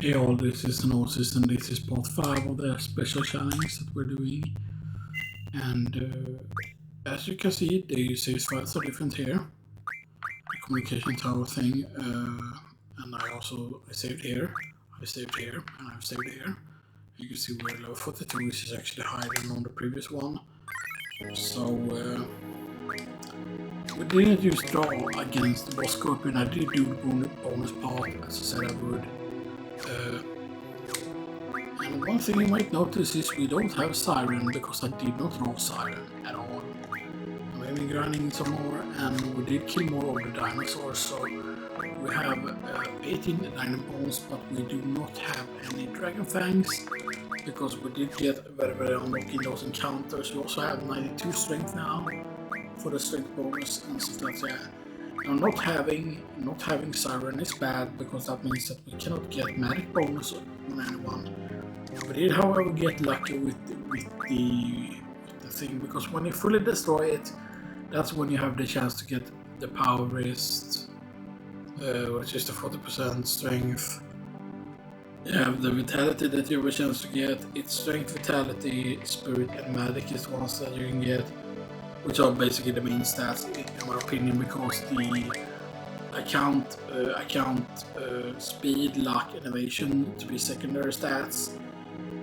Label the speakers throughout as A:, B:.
A: Hey all, this is Gnosis and this is part 5 of the special challenge that we're doing. And as you can see, the save files are different here. The communication tower thing, and I saved here, I saved here, and I've saved here. You can see we're level 42, which is actually higher than on the previous one. So we didn't use draw against the boss scorpion. I did do the bonus part as I said I would. And one thing you might notice is we don't have Siren because I did not draw Siren at all. I've been grinding some more and we did kill more of the dinosaurs, so we have 18 dino bones, but we do not have any dragon fangs because we did get very unlucky in those encounters. We also have 92 strength now for the strength bonus and stuff like that. Now not having Siren is bad because that means that we cannot get magic bonus on anyone. We did, however, get lucky with the thing, because when you fully destroy it, that's when you have the chance to get the power wrist, which is the 40% strength. You have the vitality that you have a chance to get. It's strength, vitality, spirit, and magic is the ones that you can get, which are basically the main stats in my opinion, because I count speed, luck, and innovation to be secondary stats.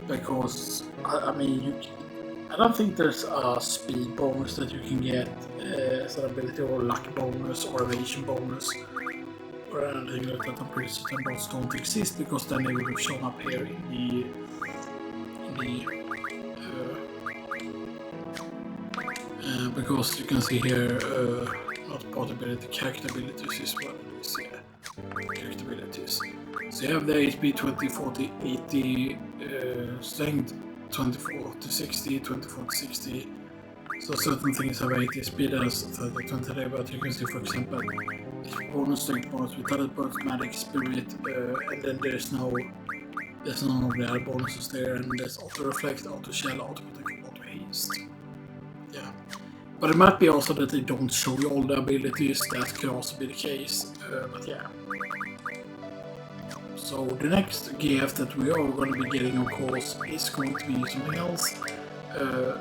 A: Because I don't think there's a speed bonus that you can get as an ability, or luck bonus, or evasion bonus, or anything like that. I'm pretty certain those don't exist, because then they would have shown up here in the because you can see here, not part ability, character abilities is what it is here. Character abilities. So you have the HP 20, 40, 80, strength 24 to 60, 24 to 60. So certain things have 80, speed has 30, 20, but you can see, for example, bonus, strength bonus, vitality bonus, magic, spirit, and then there's none of the other bonuses there, and there's auto reflect, auto shell, auto protect, auto haste. Yeah. But it might be also that they don't show you all the abilities, that could also be the case, but yeah. So the next gift that we are going to be getting, of course, is going to be something else.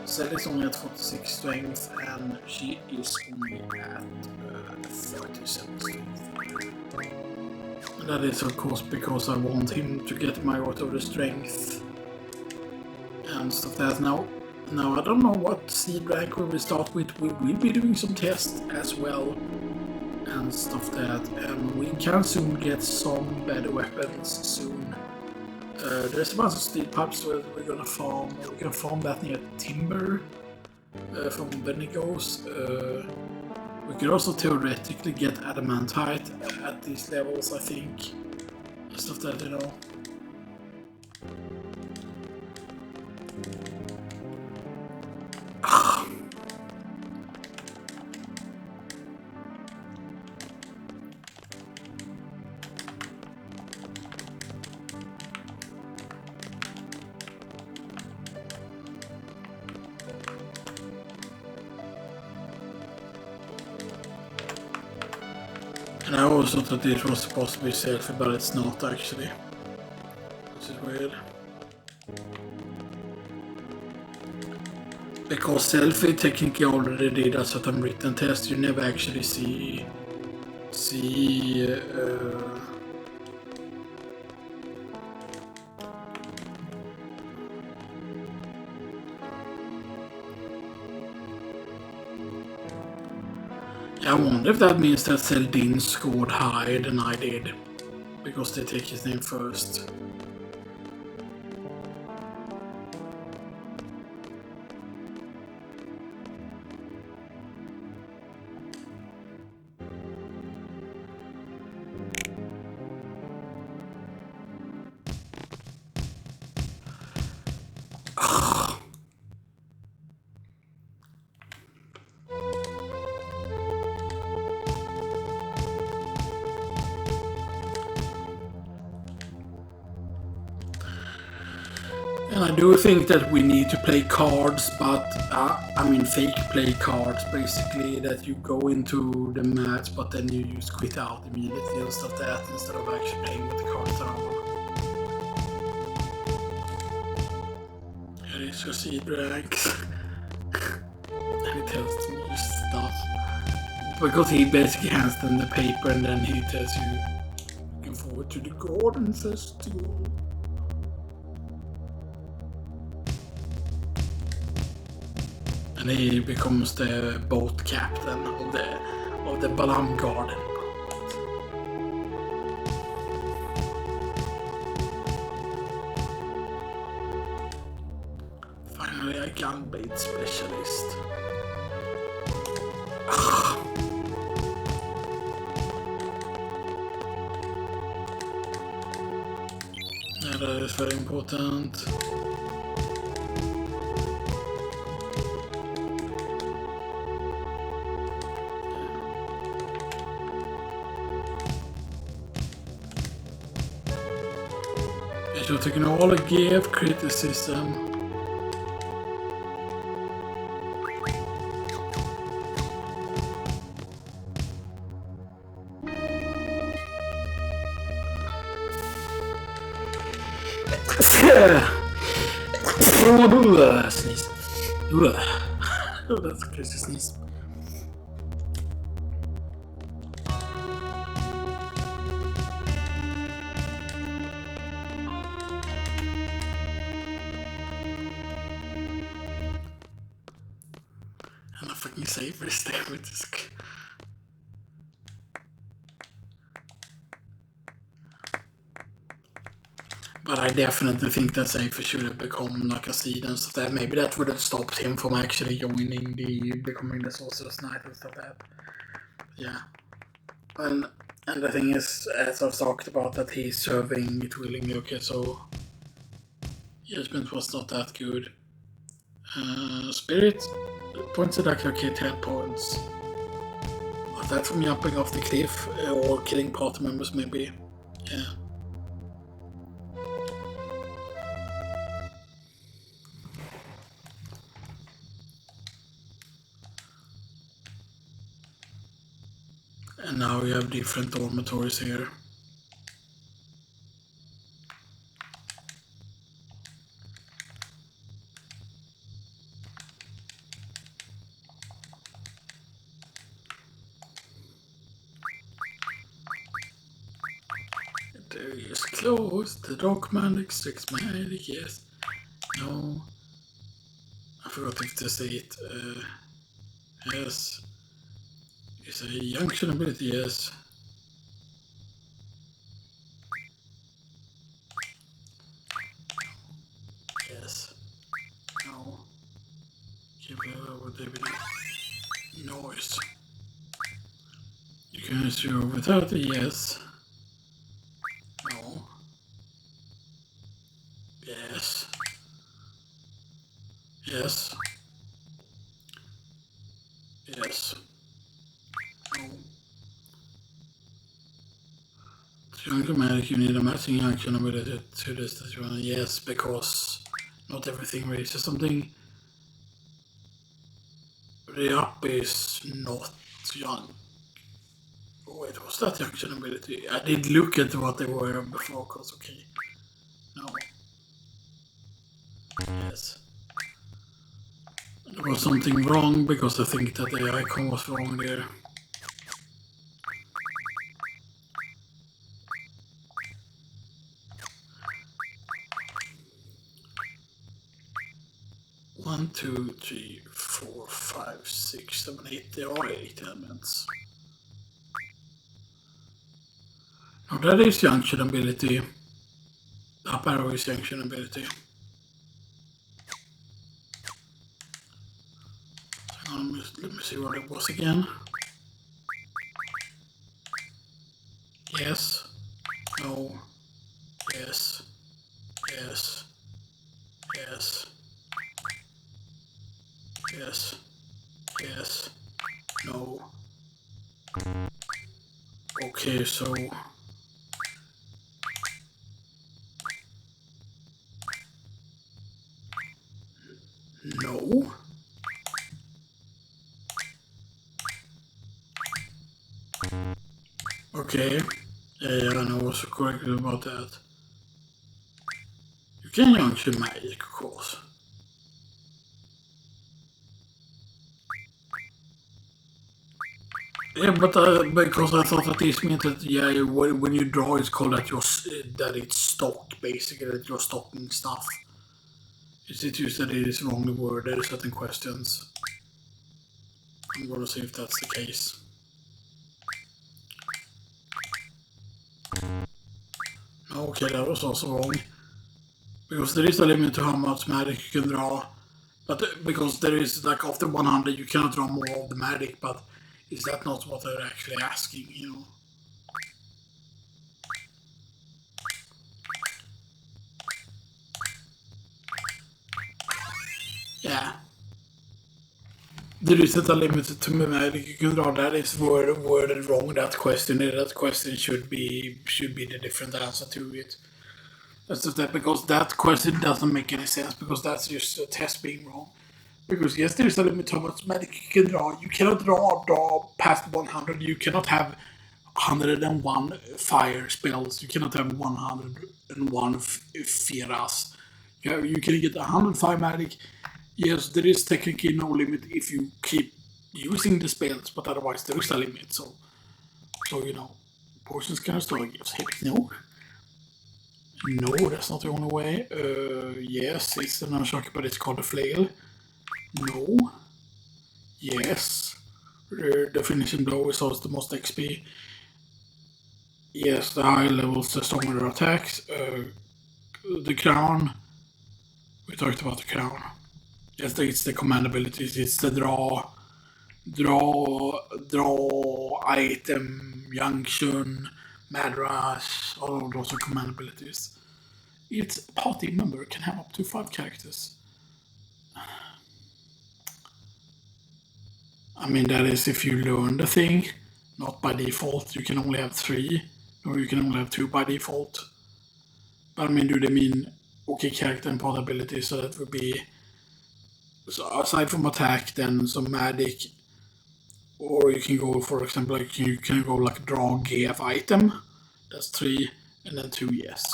A: Zell is only at 46 strength and she is only at 37 strength. And that is, of course, because I want him to get my majority of the strength and stuff like that. Now I don't know what SeeD rank we will start with. We will be doing some tests as well and stuff like that, and we can soon get some better weapons soon. There's a bunch of steel pipes that we're gonna farm. We can farm that near timber from Benigos. We could also theoretically get adamantite at these levels, I think. Stuff like that, you know. And I always thought that this was supposed to be Selphie, but it's not actually. Which is weird. Because Selphie technically already did a certain written test, you never actually see I wonder if that means that Zell didn't scored higher than I did, because they take his name first. And I do think that we need to play cards, but fake play cards, basically, that you go into the match but then you just quit out immediately and stuff like that, instead of actually playing with the cards around. Here's your SeeD ranks. And he tells them just stuff. Because he basically hands them the paper and then he tells you, looking forward to the garden festival. And he becomes the boat captain of the Balam Garden. Finally, a gunbait specialist. Yeah, that is very important. Jag tycker nog alla GF criticism. Sneeze. That's a crazy sneeze. And a fucking Saber is there with this. But I definitely think that Seifer should have become like a SeeD and stuff that. Maybe that would have stopped him from actually becoming the Sorcerer's Knight and stuff that. Yeah. And the thing is, as I've talked about, that he's serving it willingly, okay, so Judgment was not that good. Spirit points at like okay, 10 points. But that's from jumping off the cliff or killing party members maybe. Yeah. And now we have different dormitories here. There is closed. The document extracts magic, yes. No. I forgot if to say it. Yes. It's a junction ability, yes. Yes. No. Give what they be noise. You can assume without a yes. No. Yes. Yes. Yes. Junction magic, you need a matching junction ability to this that you want. Yes, because not everything raises something. The up is not young. Oh wait, was that junction ability? I did look at what they were before, cause okay. No. Yes. There was something wrong because I think that the icon was wrong there. One, 2, 3, 4, 5, 6, 7, 8. There are 8 elements. Now that is junction ability. Up arrow is junction ability. So let me see what it was again. Yes. No. Yes. Yes. Yes. Yes. Yes. No. Okay, so no. Okay. Yeah, I know what's correct about that. You can junction magic, of course. Yeah, but because I thought that this meant that yeah, when you draw, it's called that that it's stock basically that you're stocking stuff. Is it just that it is wrongly worded? There are certain questions. I'm gonna see if that's the case. Okay, that was also wrong. Because there is a limit to how much magic you can draw. But because there is like after 100 you cannot draw more of the magic, but is that not what they're actually asking, you know? Yeah. There isn't a limit to magic you can draw. That is worded wrong, that question. That question should be the different answer to it. That's just that because that question doesn't make any sense because that's just a test being wrong. Because yes, there's a limit to how much magic you can draw. You cannot draw past 100. You cannot have 101 fire spells. You cannot have 101 Feras. You can get 105 magic. Yes, there is technically no limit if you keep using the spells, but otherwise there is a limit. So you know, potions can still gives hit. No. No, that's not the only way. Yes, it's another shocker, but it's called a Flail. No. Yes. The finishing blow is also the most XP. Yes, the higher levels, the stronger their attacks. The crown. We talked about the crown. Yes, it's the command abilities. It's the draw, item, junction, mad rush. All of those are command abilities. Each party member can have up to 5 characters. I mean, that is if you learn the thing. Not by default. You can only have 3. Or you can only have 2 by default. But I mean, do they mean okay character and part ability? So that would be, so aside from attack, then some magic, or you can go, for example, like you can go like draw GF item. That's 3, and then 2 yes.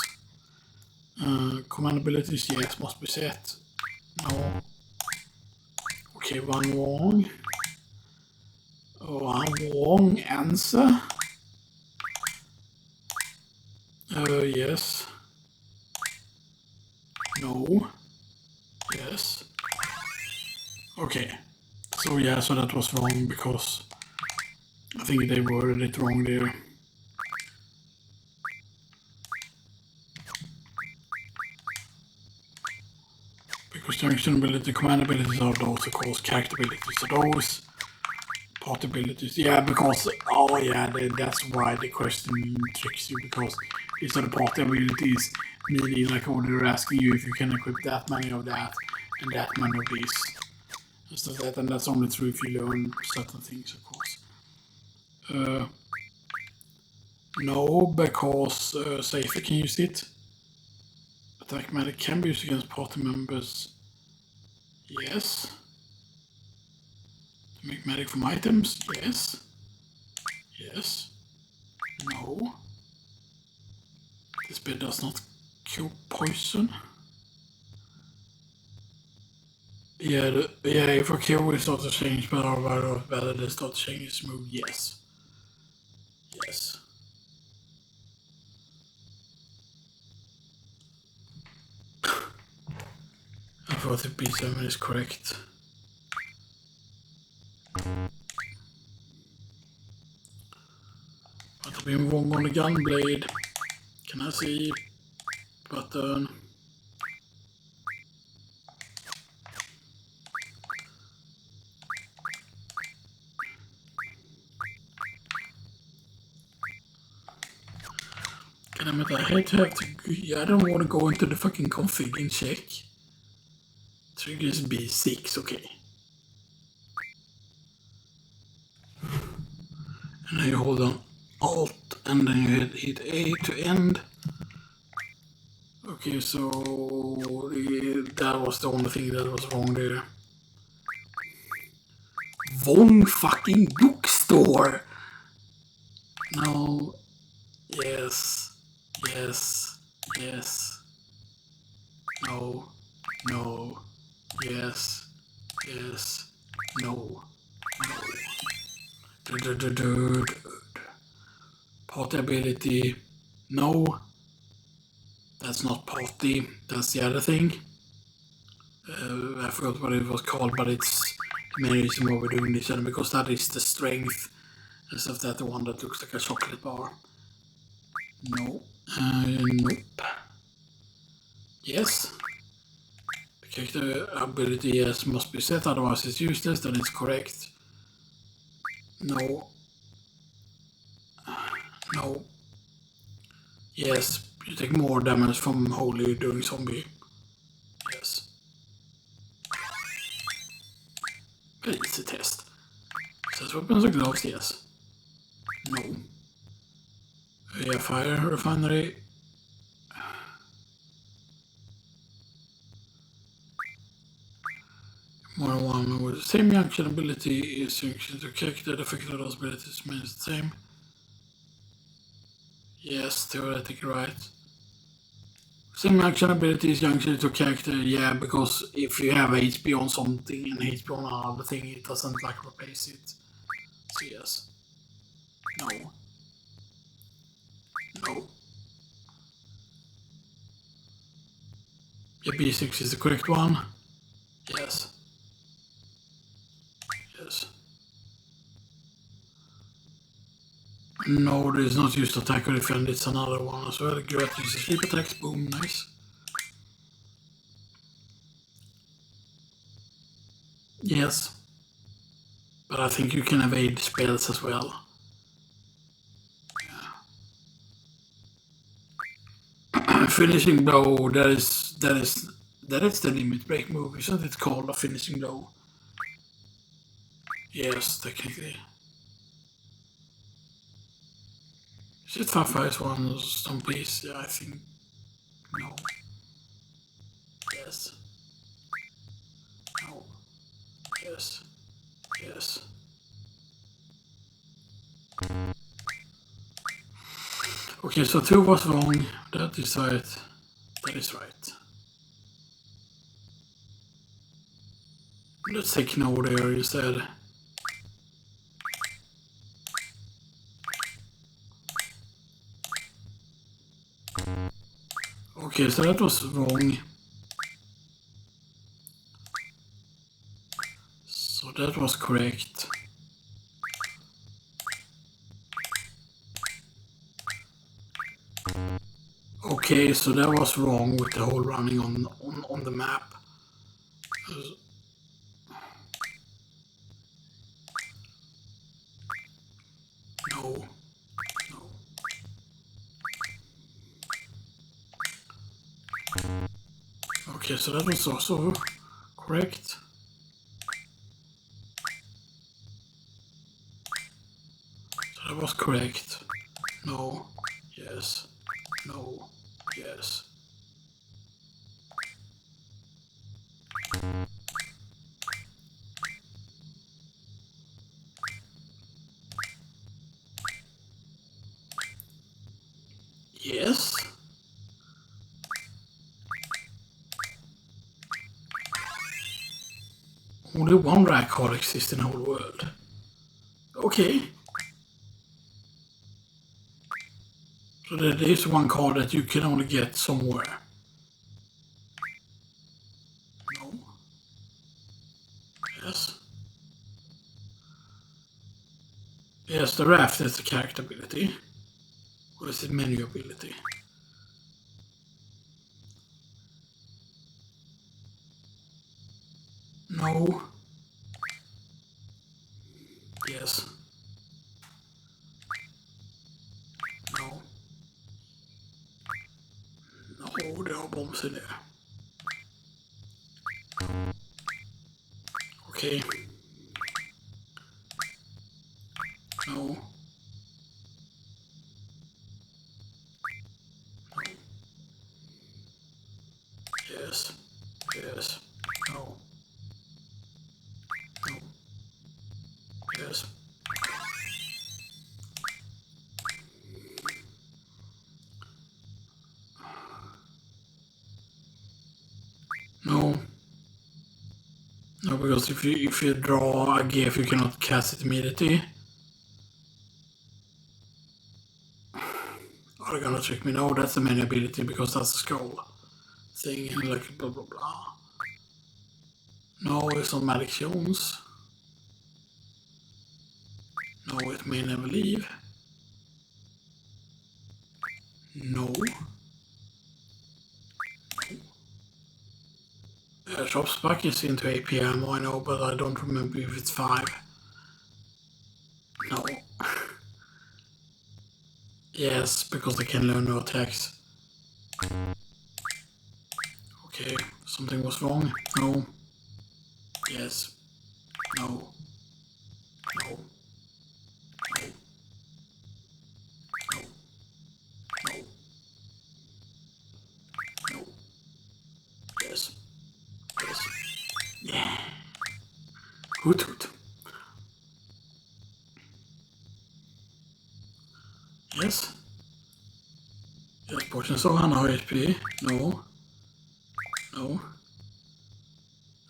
A: Command abilities, yes, must be set. No. Okay, one wrong. One wrong answer. Yes. No. Yes. Okay. So yeah, so that was wrong because I think they worded it wrong there. Because junction ability, command abilities are those, of course, character abilities are those. Part abilities, yeah, because, oh yeah, that's why the question tricks you, because these are the part abilities, meaning like, oh, they're asking you if you can equip that many of that, and that many of these. Just that, and that's only true if you learn certain things, of course. No, because Seifer can use it. Attack magic can be used against party members. Yes. To make magic from items. Yes. Yes. No. This bit does not cure poison. Yeah, if a cure will start to change, but better they start to change its move. Yes. Yes. I thought the B7 is correct. But I've been wrong on the gunblade. Can I see button? Damn it, I hate to have to. Yeah, I don't want to go into the fucking config and check. Triggers B6, okay. And then you hold on Alt and then you hit A to end. Okay, so that was the only thing that was wrong there. Wrong fucking bookstore! No. Yes. Yes. Yes. No. No. Yes. Yes. No. No. Party ability. No. That's not party. That's the other thing. I forgot what it was called, but it's the main reason why we're doing this, and because that is the strength. Instead of that, the one that looks like a chocolate bar. No. Nope. Yes. The character ability, yes, must be set, otherwise it's useless, then it's correct. No. No. Yes, you take more damage from Holy doing zombie. Yes. Very easy test. Says weapons and gloves, yes. No. Yeah, fire refinery. More than one with the same junction ability is junction to character. The effect of those abilities remains the same. Yes, theoretically right. Same action ability is junction to character, yeah, because if you have HP on something and HP on another thing, it doesn't like replace it. So yes. No. No. Yeah, B6 is the correct one. Yes. Yes. No, this is not used to attack or defend, it's another one as well. Great, use the sleep attacks, boom, nice. Yes. But I think you can evade spells as well. Yeah. Finishing blow, that is the limit break move, isn't it called a finishing blow? Yes, technically. Is it Farfire's one some piece? Yeah, I think no. Yes. No. Yes. Yes. Okay, so 2 was wrong. That is right. That is right. Let's take no there instead. Okay, so that was wrong. So that was correct. Okay, so that was wrong with the whole running on the map. No. No. Okay, so that was also correct. So that was correct. No. Yes. No. Yes. Yes. Only one rare card exists in the whole world. Okay. So there is one card that you can only get somewhere. No. Yes. Yes, the raft is the character ability. Or is it menu ability? No. Yes. No. No, there are bombs in there. Okay. No. No. Yes. Yes. No. No. Yes. No. No, because if you draw a gift, you cannot cast it immediately. trick me. No, that's the main ability because that's a Squall thing and like blah blah blah. No, it's not Magic Jones. No, it may never leave. No. Drops back is into AP ammo, I know, but I don't remember if it's 5. No. Yes, because they can learn no attacks. Okay, something was wrong. No. Yes. No. No. No. No. No. No. Yes. Yes. Yeah. Hoot hoot. Yes. Yes, potion så han har HP. No. No.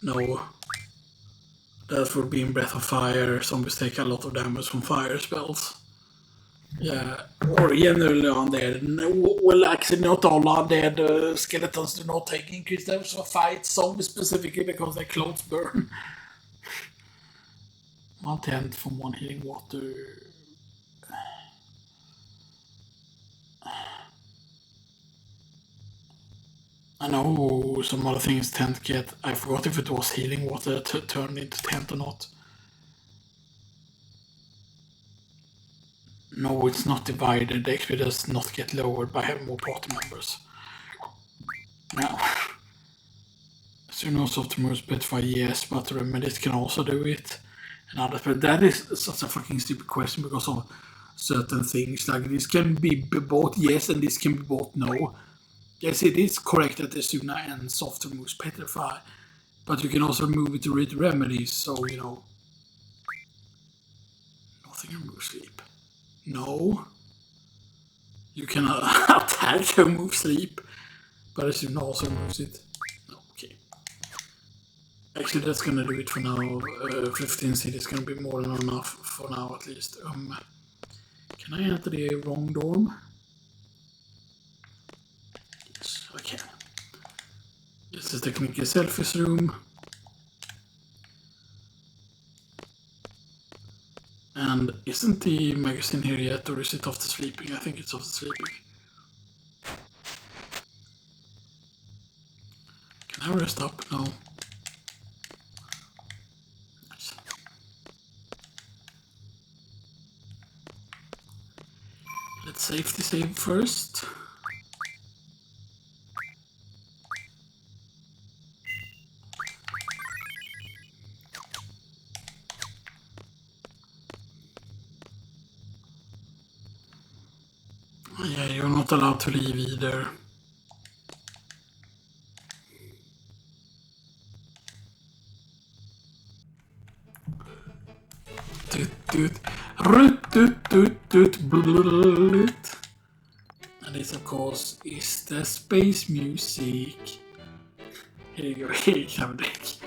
A: No. That would be in Breath of Fire. Zombies take a lot of damage from fire spells. Yeah, or generally undead. No, well, actually, not all undead skeletons do not take increased damage for fights. Zombies specifically because their clothes burn. 1/10 from 1 healing water. I know some other things tent get. I forgot if it was healing water turned into tent or not. No, it's not divided. The XP does not get lowered by having more party members. Now, as you know, soft moves petrify, yes, but remedies can also do it. And others, but that is such a fucking stupid question because of certain things. Like this can be both yes and this can be both no. Yes, it is correct that the Suna and soft moves petrify, but you can also remove it to read remedies, so you know. Nothing removes sleep. No. You can attack and move sleep, but the Suna also removes it. No, okay. Actually, that's gonna do it for now. 15 seed is gonna be more than enough for now at least. Can I enter the wrong dorm? Yes, I can. This is technically Selphie's room. And isn't the magazine here yet, or is it after sleeping? I think it's after sleeping. Can I rest up? No. Nice. Let's safety save first. Yeah, you're not allowed to leave either. And this, of course, is the space music. Here you go, here you have a drink.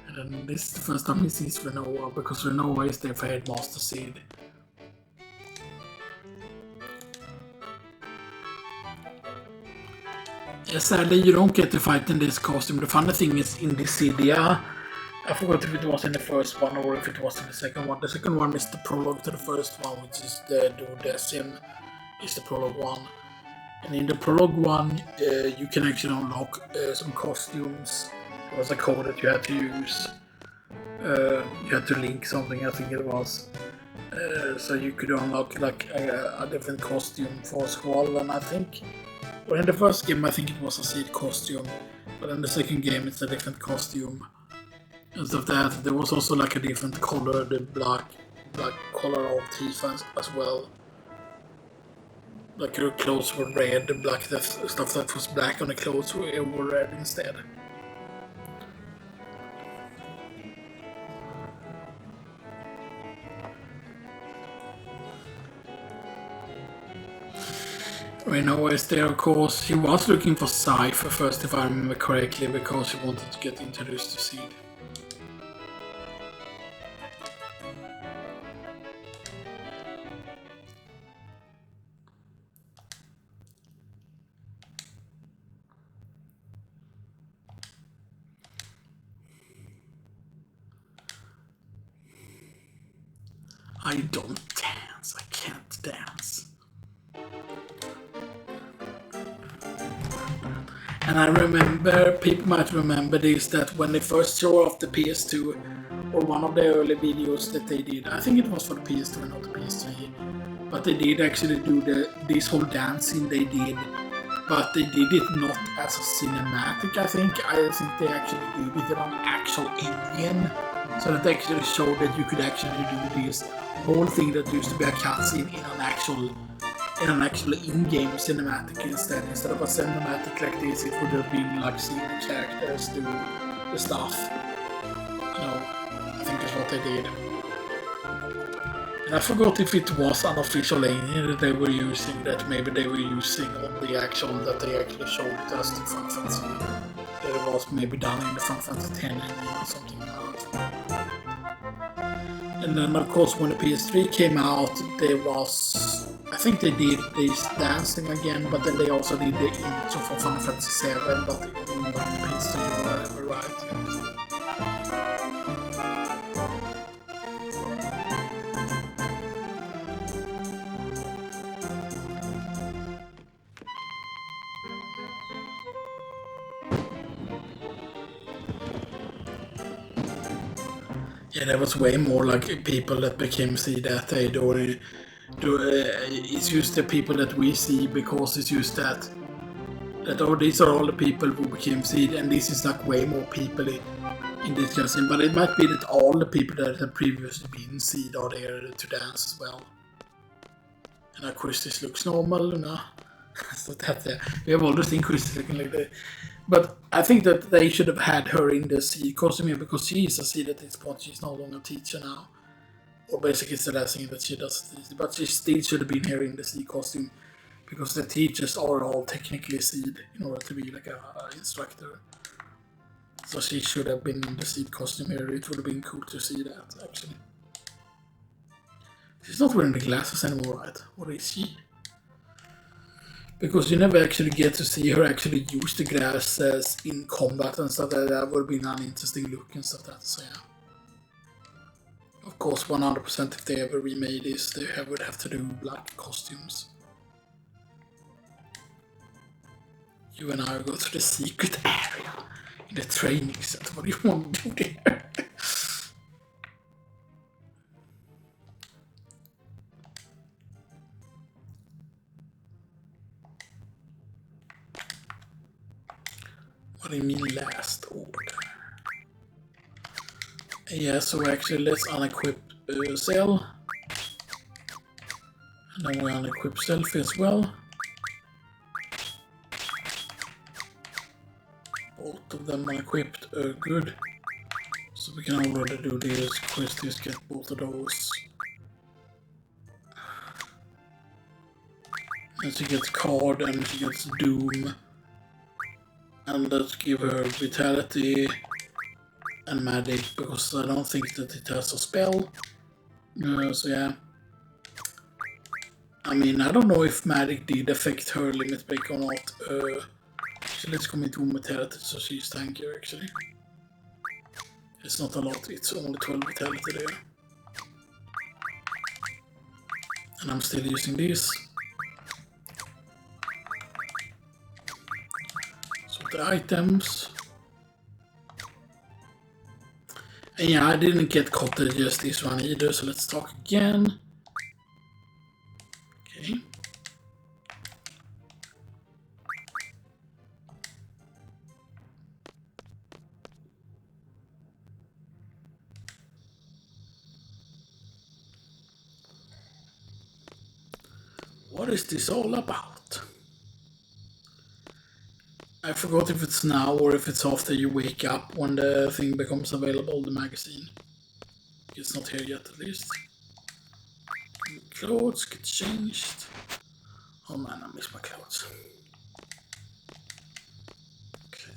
A: And then this is the first time he sees Rinoa, because Rinoa is their headmaster SeeD. Yeah, sadly, you don't get to fight in this costume. The funny thing is, in this city, I forgot if it was in the first one or if it was in the second one. The second one is the prologue to the first one, which is the Duodecim, is the prologue one. And in the prologue one, you can actually unlock some costumes. It was a code that you had to use. You had to link something, I think it was. So you could unlock like a different costume for Squall, and I think, well, in the first game I think it was a SeeD costume, but in the second game it's a different costume. And stuff that there was also like a different color, the black color of teeth as well. Like her clothes were red, the black stuff that was black on the clothes were red instead. Rinoa is there, of course. He was looking for Seifer first, if I remember correctly, because he wanted to get introduced to SeeD. I don't dance. I can't dance. And I remember, people might remember this, that when they first showed off the PS2, or one of the early videos that they did, I think it was for the PS2 not the PS3, but they did actually do this whole dancing they did, but they did it not as a cinematic, I think they actually did it on actual engine, so that they actually showed that you could actually do this whole thing that used to be a cutscene in an actual in-game cinematic instead of a cinematic like this. It would have been like seeing the characters do the stuff. I think that's what they did. And I forgot if it was unofficial engine that they were using, that maybe they were using on the actual, that they actually showed it as the Final Fantasy. That it was maybe done in the Final Fantasy X engine or something like that. And then of course when the PS3 came out, there was, I think they did this dancing again, but then they also did the intro for Final Fantasy VII, but it wasn't like the PS3 or whatever, right? Yeah, there was way more like people that became SeeD that they do. It's just the people that we see, because it's just that these are all the people who became SeeD, and this is like way more people in this casting. But it might be that all the people that have previously been SeeD are there to dance as well. And Quistis looks normal, so that we have always seen Quistis looking like that. But I think that they should have had her in the SeeD costume here, because she is a SeeD at this point. She's no longer a teacher now. Or basically it's the last thing that she does. But she still should have been here in the SeeD costume, because the teachers are all technically SeeD in order to be like an instructor. So she should have been in the SeeD costume here. It would have been cool to see that, actually. She's not wearing the glasses anymore, right? Or is she? Because you never actually get to see her actually use the glasses in combat and stuff like that. That would have been an interesting look and stuff like that, so yeah. Of course, 100% if they ever remade this, they would have to do black costumes. You and I will go to the secret area in the training center. What do you want to do there? What do you mean last order? Yeah, so actually let's unequip Zell. And then we unequip Selphie as well. Both of them unequipped, good. So we can already do this. Quistis get both of those. And she gets Card and she gets Doom. And let's give her Vitality and Magic, because I don't think that it has a spell. So yeah. I mean, I don't know if Magic did affect her limit break or not. So let's come into Vitality, so she's tankier actually. It's not a lot, it's only 12 Vitality there. And I'm still using this. So the items. And yeah, I didn't get cottages this one either, so let's talk again. Okay. What is this all about? I forgot if it's now or if it's after you wake up when the thing becomes available, the magazine. It's not here yet, at least. Clothes get changed. Oh man, I miss my clothes. Okay.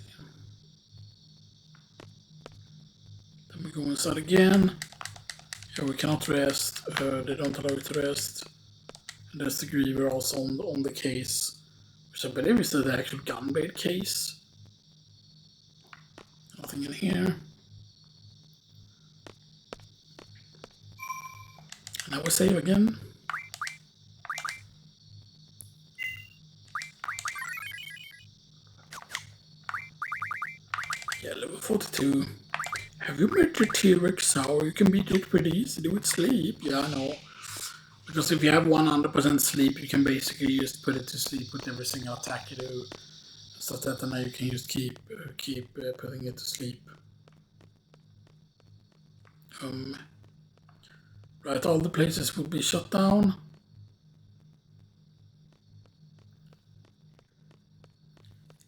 A: Then we go inside again. Here we cannot rest. They don't allow you to rest. And there's the Griever also on the case, which I believe is the actual gunblade case. Nothing in here. And I will save again. Yeah, level 42. Have you met your T-Rex Sour? You can beat it pretty easily with sleep. Yeah, I know. Because if you have 100% sleep, you can basically just put it to sleep with every single attack you do. So that now you can just keep putting it to sleep. Right, all the places will be shut down.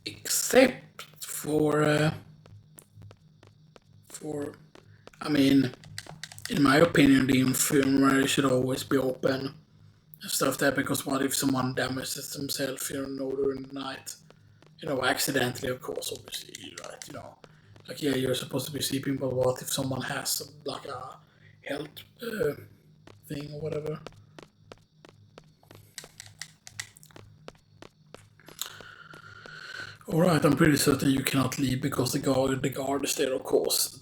A: Except for, I mean, in my opinion, the infirmary should always be open and stuff there, because what if someone damages themselves during the night? You know, accidentally, of course, obviously, right? You know, like, yeah, you're supposed to be sleeping, but what if someone has, like, a health thing or whatever? Alright, I'm pretty certain you cannot leave because the guard is there, of course.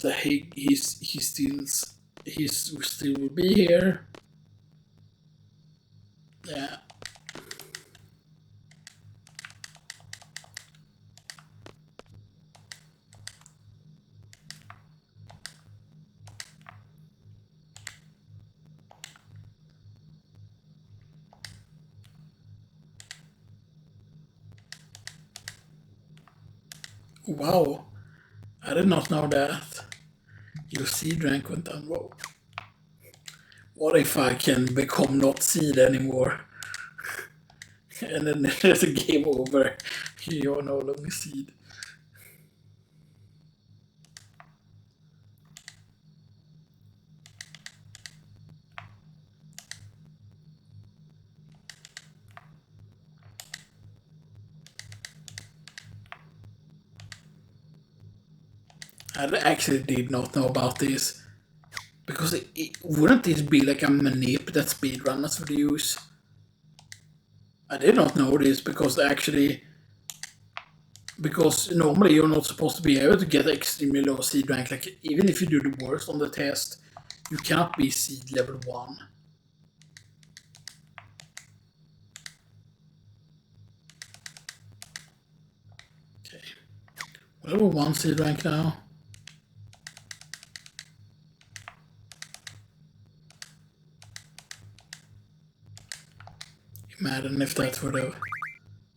A: He still will be here. Yeah. Wow, I did not know that. Your seed rank went down. Whoa. What if I can become not seed anymore? And then there's a game over. You're no longer seed. I actually did not know about this. Because wouldn't this be like a manip that speedrunners would use? I did not know this because normally you're not supposed to be able to get extremely low seed rank. Like, even if you do the worst on the test, you cannot be seed level 1. Okay. Level 1 seed rank now. Imagine if that were the...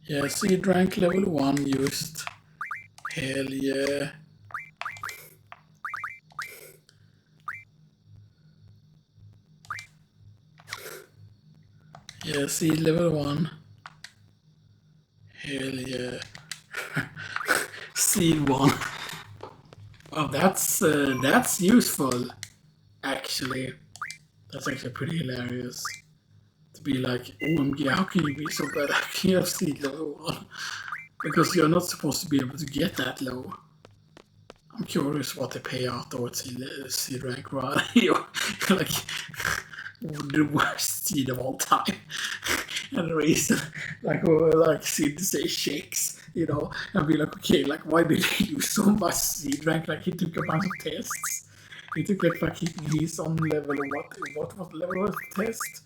A: Yeah, seed rank level 1 used. Hell yeah. Yeah, seed level 1. Hell yeah. Seed 1. Oh, that's useful, actually. That's actually pretty hilarious. To be like, OMG, how can you be so bad at you have seed level 1? Because you're not supposed to be able to get that low. I'm curious what they pay out towards seed rank, right? Like, the worst seed of all time. And the reason, like seed to say checks, you know, and be like, okay, like, why did he use so much seed rank? Like, he took a bunch of tests. He took like he's on level what was level of the test?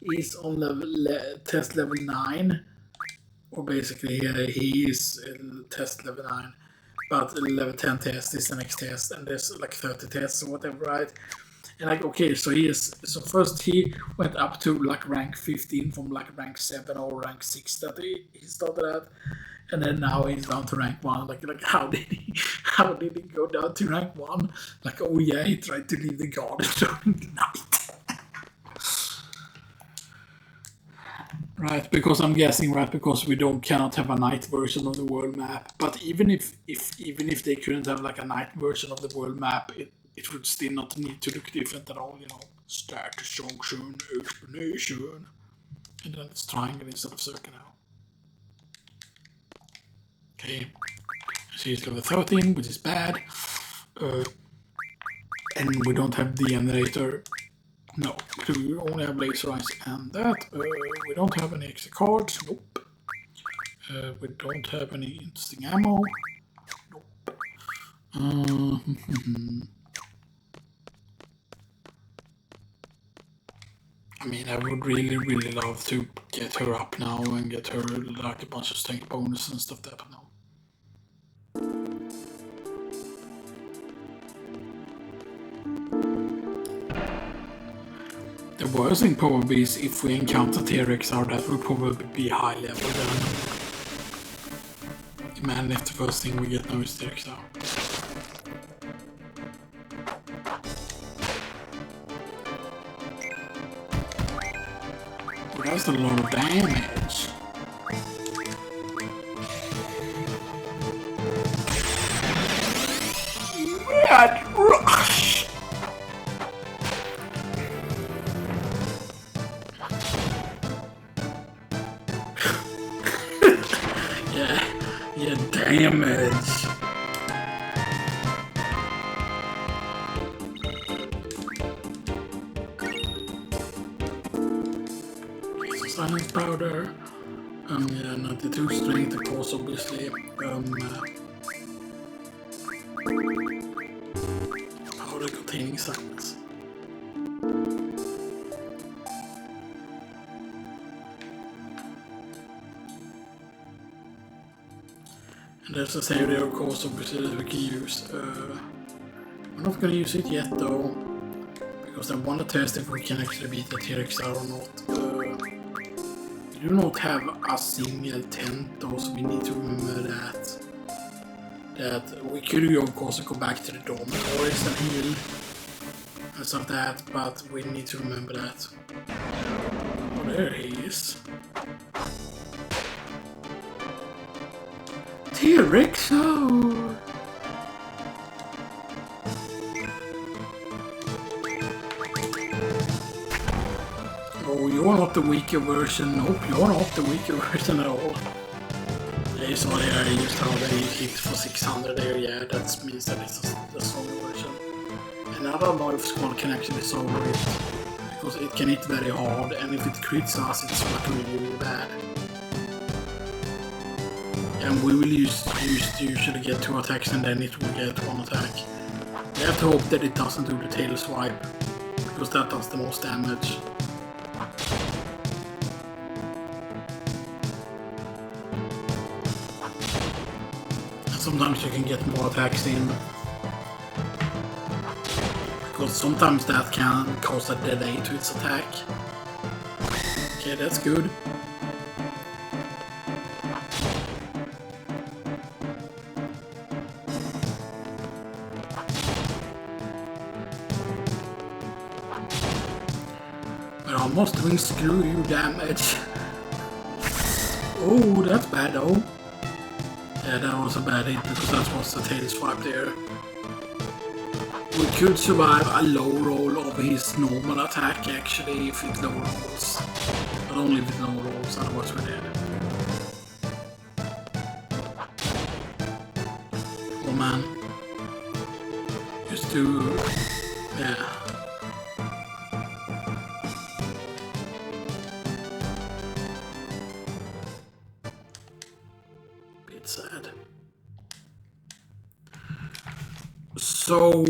A: He's on test level 9, or basically he is test level 9, but level 10 test is the next test, and there's like 30 tests or whatever, right? And like, okay, so first he went up to like rank 15 from like rank 7 or rank 6 that he started at, and then now he's down to rank 1. Like how did he go down to rank 1? Like, oh yeah, he tried to leave the garden during the night. Right, because I'm guessing, right, because we cannot have a night version of the world map. But even if they couldn't have like a night version of the world map, it would still not need to look different at all, you know. Status junction, explanation. And then it's triangle instead of circle now. Okay. So he's level 13, which is bad. And we don't have the generator. No, we only have laser eyes and that. We don't have any extra cards. Nope. We don't have any interesting ammo. Nope. I mean, I would really love to get her up now and get her like a bunch of strength bonus and stuff that, but no. The worst thing probably is if we encounter T-Rexar, that will probably be high level then. Imagine if the first thing we get now is T-Rexar. Well, that's a lot of damage. Mad rush! Yeah, damage. Silence powder. Yeah, 92 strength, of course, obviously. Powder containing silence. And there's a save there, of course, obviously, that we can use. We're not gonna use it yet, though, because I want to test if we can actually beat the T-Rexar or not. We do not have a single tent, though, so we need to remember that we could, of course, go back to the dormitories and heal and stuff that, but we need to remember that. Oh, there he is. T-Rexar! Oh, you're not the weaker version. Nope, you're not the weaker version at all. Yeah, you saw there, I used how they hit for 600 there. Yeah, that means that it's the stronger version. And I don't know if Squall can actually solve it, because it can hit very hard, and if it crits us, it's like really bad. And we will usually get 2 attacks and then it will get 1 attack. We have to hope that it doesn't do the tail swipe, because that does the most damage. And sometimes you can get more attacks in, because sometimes that can cause a delay to its attack. Okay, that's good. Almost doing screw you damage. Oh, that's bad though. Yeah, that was a bad hit because that was the tail swipe there. We could survive a low roll of his normal attack actually if it low rolls. But only if it low rolls, otherwise we're dead. Oh man. Just to... yeah. Sad. So,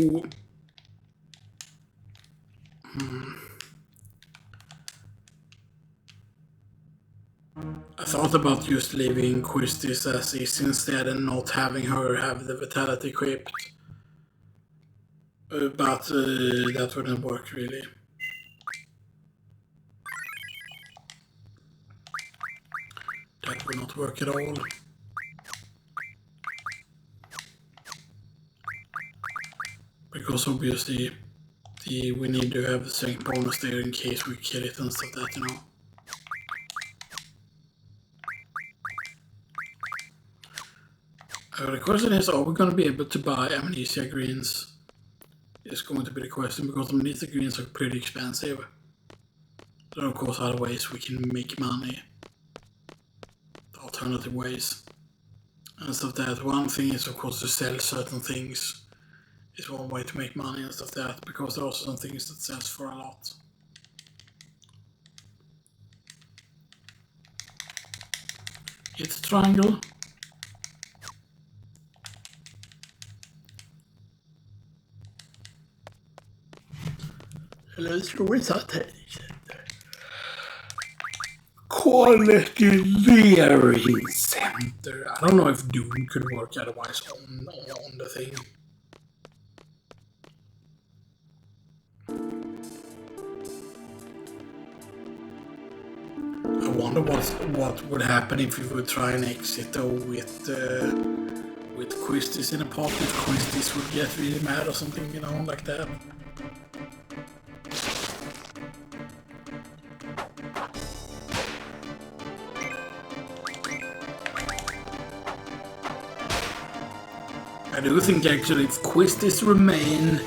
A: I thought about just leaving Quistis as is instead and not having her have the vitality equipped, but that wouldn't work really. That would not work at all. Because obviously we need to have the strength bonus there in case we kill it and stuff that, you know. The question is, are we going to be able to buy amnesia greens? It's going to be the question, because amnesia greens are pretty expensive. There are of course other ways we can make money. Alternative ways. And stuff that. One thing is of course to sell certain things. Is one way to make money and stuff that, because there are also some things that sells for a lot. It's triangle. Let's go with that. Quality Leering Center. I don't know if Doom could work otherwise on the thing. I wonder what would happen if you would try an Exeter with Quistis in a pocket. Quistis would get really mad or something, you know, like that. I do think actually if Quistis remain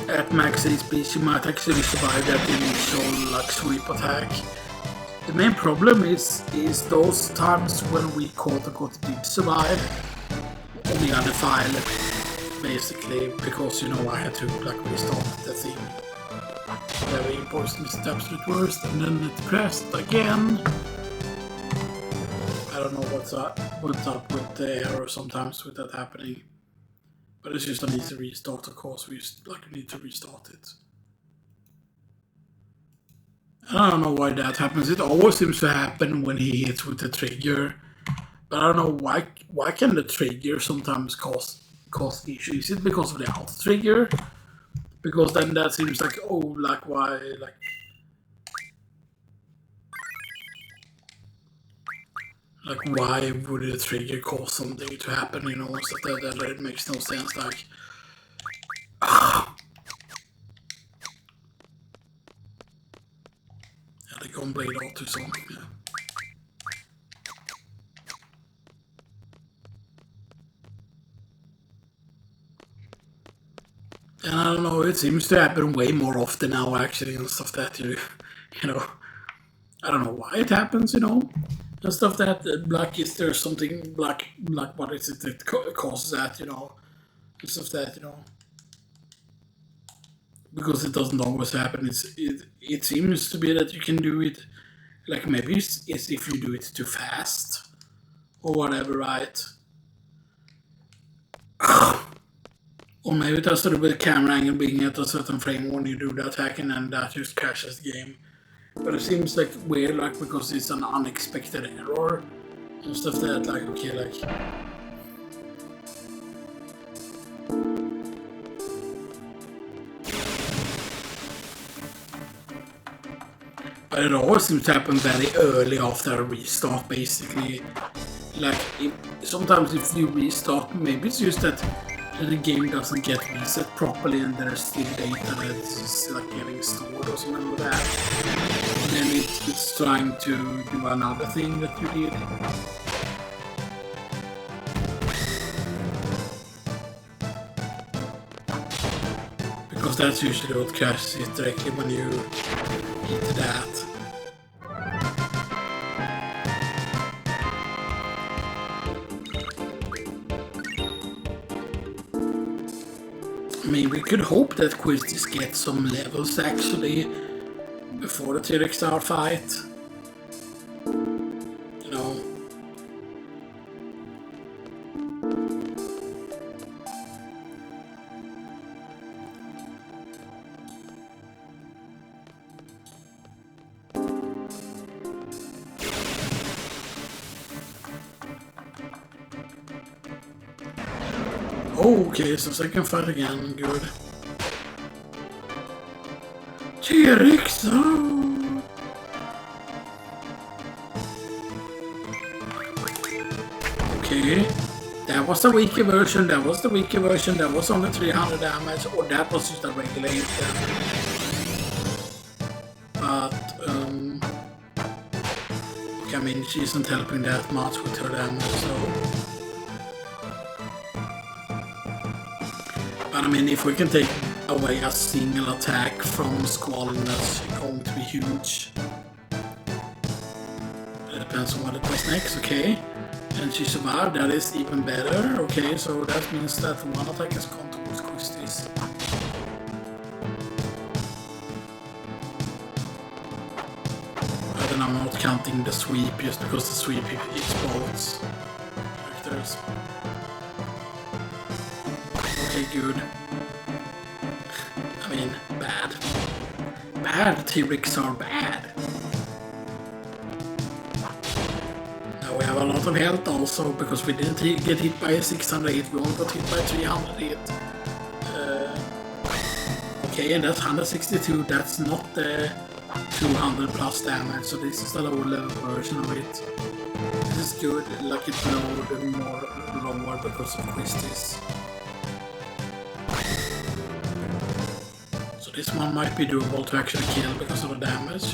A: at max HP, she might actually survive that initial like sweep attack. The main problem is those times when we quote-unquote did survive on the other file, basically, because you know I had to like restart the thing. Very important is the absolute worst, and then it crashed again. I don't know what's up with the error sometimes with that happening. But it's just an easy restart, of course, we just like need to restart it. I don't know why that happens. It always seems to happen when he hits with the trigger. But I don't know why can the trigger sometimes cause issues? Is it because of the auto trigger? Because then that seems like, oh, like why, like why would the trigger cause something to happen, you know, so that it makes no sense, like... Yeah, the gun blade out to something, yeah. And I don't know, it seems to happen way more often now, actually, and stuff that you know, I don't know why it happens, you know. And stuff that, like, is there something, like what is it that causes that, you know, and stuff that, you know, because it doesn't always happen. It seems to be that you can do it, like, maybe it's if you do it too fast, or whatever, right? Or maybe it has to do with the camera angle being at a certain frame when you do the attack, and then that just crashes the game. But it seems like weird, like, because it's an unexpected error and stuff that, like, okay, like... But it always seems to happen very early after a restart, basically. Like, sometimes if you restart, maybe it's just that the game doesn't get reset properly and there's still data that's like getting stored or something like that. And then it's trying to do another thing that you did. Because that's usually what crashes it directly when you hit that. I mean, we could hope that Quistis gets some levels actually before the T-Rex Star fight. You know. Okay, so second fight again, good. T-Rex! Okay, that was the weaker version, that was only 300 damage, or that was just a regular hit. But, I mean, she isn't helping that much with her damage, so... But I mean, if we can take away a single attack from Squall, that's going to be huge. It depends on what it was next, okay. And she survived, that is even better. Okay, so that means that one attack has gone towards Quistis. But then I'm not counting the sweep, just because the sweep is bolts. Characters. Okay, good. I mean, bad. Bad T-Rex are bad. a lot of health also, because we didn't get hit by a 600 hit, we only got hit by 300 hit. Okay, and that's 162, that's not the 200 plus damage, so this is the lower level version of it. This is good, like it lowered more lower because of Quistis. So this one might be doable to actually kill because of the damage.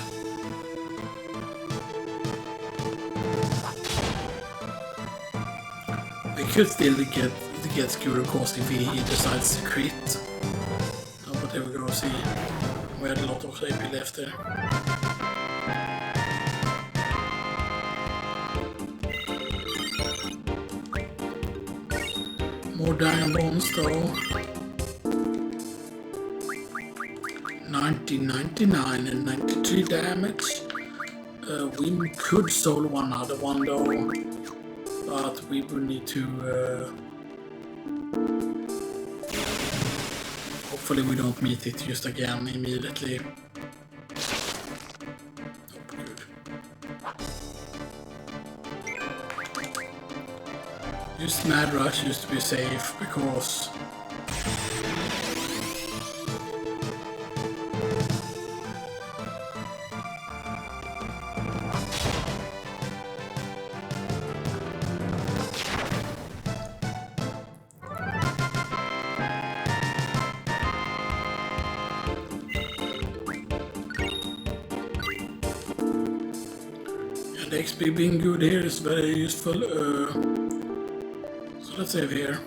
A: We could still get Scooter cost if he decides to crit. But there we go, see. We had a lot of AP left there. More Diamond Bones though. 1999 and 93 damage. We could solo one other one though, but we will need to. Hopefully we don't meet it just again immediately. Oh, good. Just Mad Rush used to be safe because the XP being good here is very useful. So let's save here.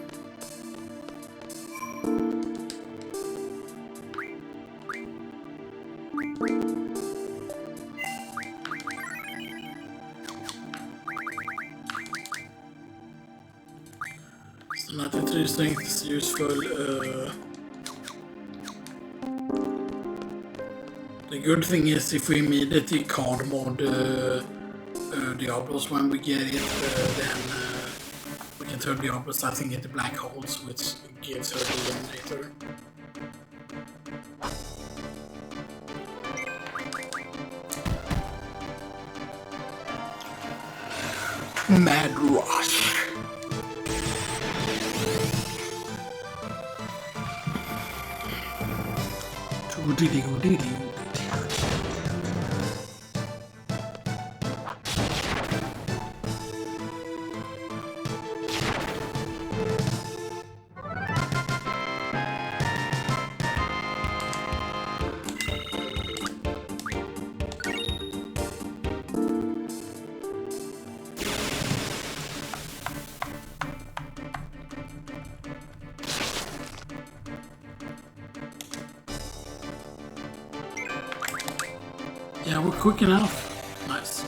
A: So 93 strength is useful. The good thing is if we immediately card mod Diablos when we get it, then we can turn Diablos I think into black holes, which gives her the eliminator. Mad Rush. Yeah, we're quick enough. Nice.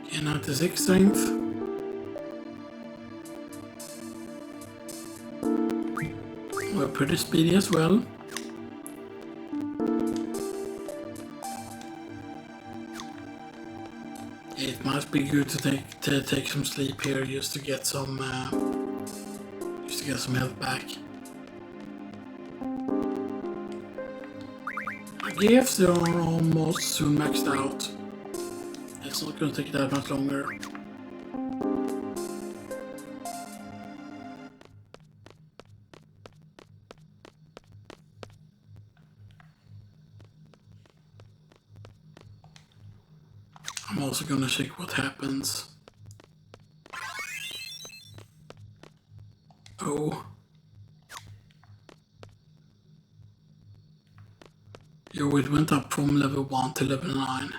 A: Okay, 96 strength. We're pretty speedy as well. It must be good to take some sleep here just to get some health back. I guess they are almost soon maxed out. It's not going to take that much longer. I'm also gonna check what happens. Oh. Yo, it went up from level 1 to level 9.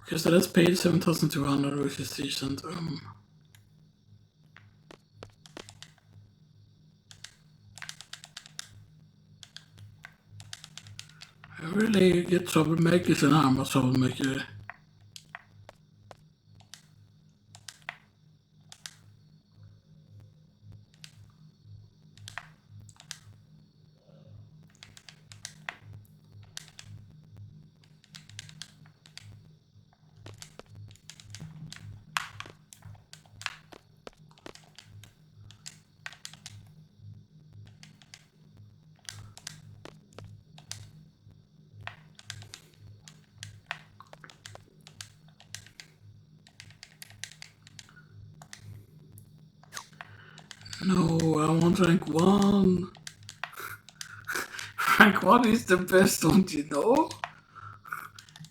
A: Okay, so that's paid 7,200, which is decent. I really get troublemakers and I'm a troublemaker. No, I want rank 1. Rank 1 is the best, don't you know?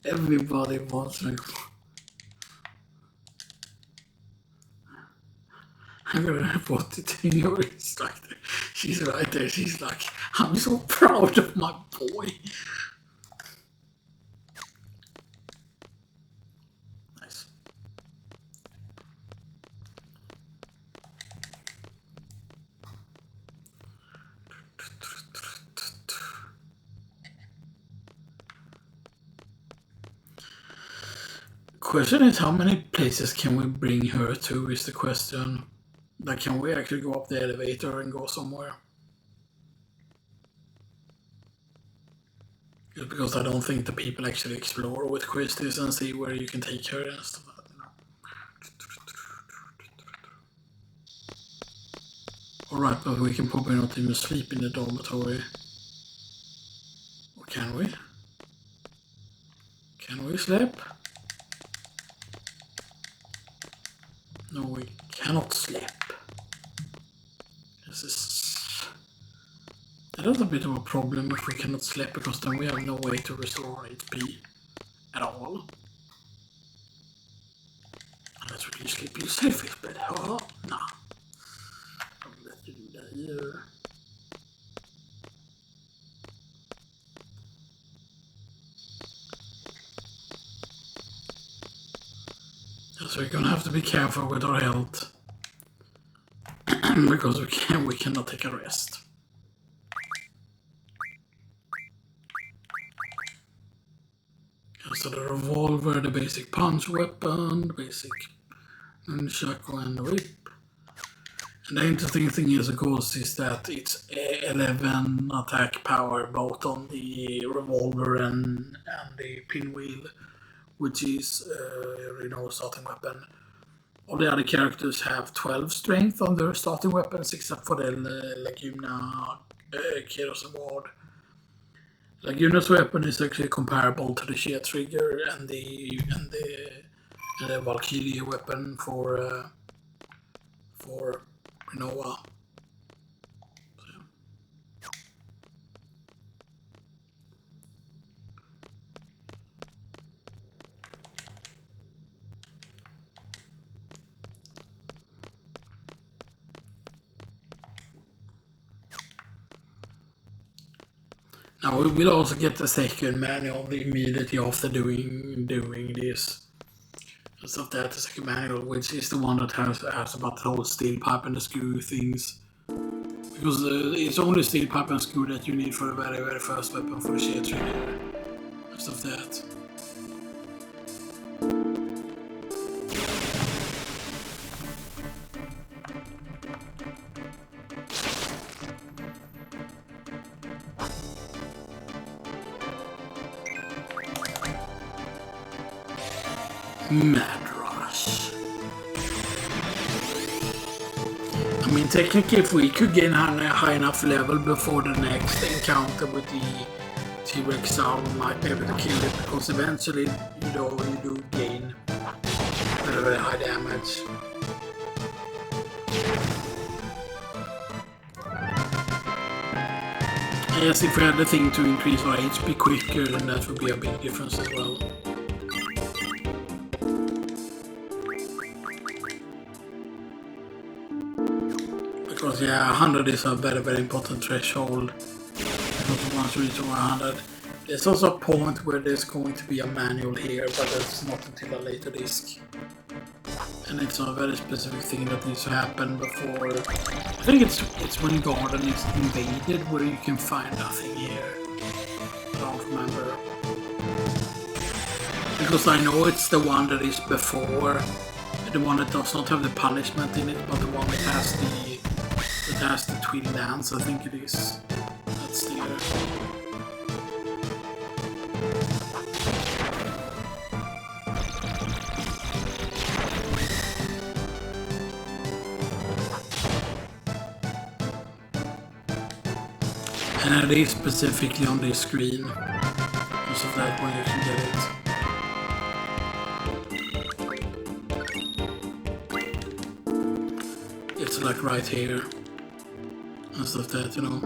A: Everybody wants rank 1. I'm gonna put it in your wrist like that. She's right there, she's like, I'm so proud of my boy. Nice. Question is, how many places can we bring her to is the question. Like, can we actually go up the elevator and go somewhere? Just because I don't think the people actually explore with Quistis and see where you can take her and stuff like that, you know. Alright, but we can probably not even sleep in the dormitory. Or can we? Can we sleep? No, we cannot sleep. This is... That is a bit of a problem if we cannot sleep, because then we have no way to restore HP at all. Unless we can sleep in Selphie's bed. Oh, no. I'll let you do that here. So we're gonna have to be careful with our health. Because we cannot take a rest. So the revolver, the basic punch weapon, the basic nunchaku and the whip. And the interesting thing is, of course, is that it's 11 attack power both on the revolver and the pinwheel, which is Rinoa's starting weapon. All the other characters have 12 strength on their starting weapons, except for the Laguna, Kairos Award. Laguna's weapon is actually comparable to the Shear trigger and the Valkyrie weapon for Rinoa. Now we will also get the second manual immediately after doing this. So that the second manual, which is the one that has about the whole steel pipe and the screw things. Because it's only steel pipe and screw that you need for the very, very first weapon for the Shear trigger. And stuff that. Mad Rush. I mean, technically, if we could gain a high enough level before the next encounter with the T-Rex Zell, we might be able to kill it, because eventually, you know, you do gain very, very high damage. Yes, if we had the thing to increase our HP quicker, then that would be a big difference as well. Because yeah, 100 is a very, very important threshold. Because once you reach 100, there's also a point where there's going to be a manual here, but that's not until a later disc. And it's a very specific thing that needs to happen before. I think it's when Garden is invaded where you can find nothing here. I don't remember. Because I know it's the one that is before, the one that does not have the punishment in it, but the one that has the twin dance, I think it is. That's there. And it is specifically on this screen, so that way you can get it. It's like right here, and stuff like that, you know.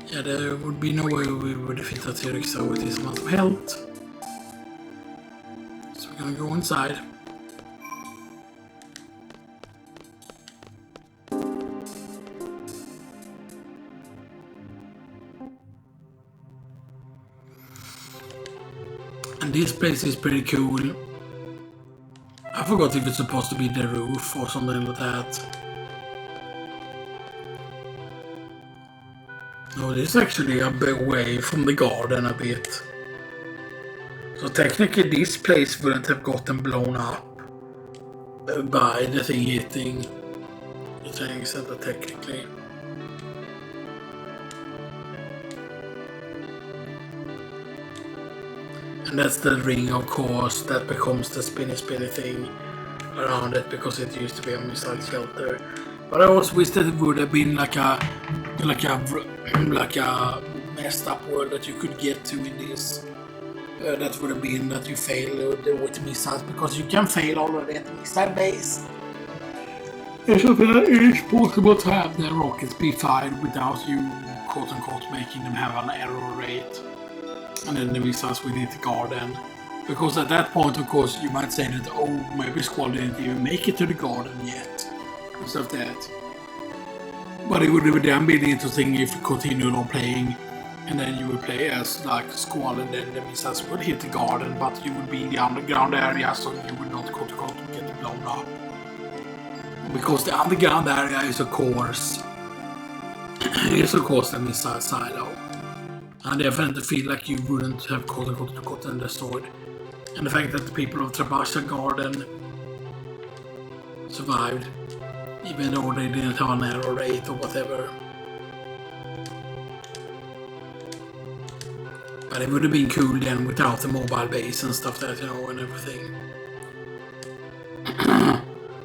A: Yeah, there would be no way we would defeat that Ehrgeiz with this amount of health. So we're gonna go inside. And this place is pretty cool. I forgot if it's supposed to be the roof or something like that. No, this is actually a bit away from the garden a bit. So technically this place wouldn't have gotten blown up by the thing hitting the thing, Center technically. And that's the ring, of course, that becomes the spinny thing around it because it used to be a missile shelter. But I also wish that it would have been like a messed up world that you could get to in this. That would have been that you fail with missiles, because you can fail already at the missile base. So it is possible to have the rockets be fired without you, quote unquote, making them have an error rate. And then the missiles will hit the garden. Because at that point, of course, you might say that, oh, maybe Squall didn't even make it to the garden yet. And stuff like that. But it would have then been interesting if you continued on playing, and then you would play as like Squall, and then the missiles would hit the garden, but you would be in the underground area, so you would not quote unquote get blown up. Because the underground area is of course the missile silo. And I definitely feel like you wouldn't have quote unquote gotten destroyed. And the fact that the people of Trabasha Garden survived, even though they didn't have an error rate or whatever. But it would have been cool then without the mobile base and stuff that, you know, and everything.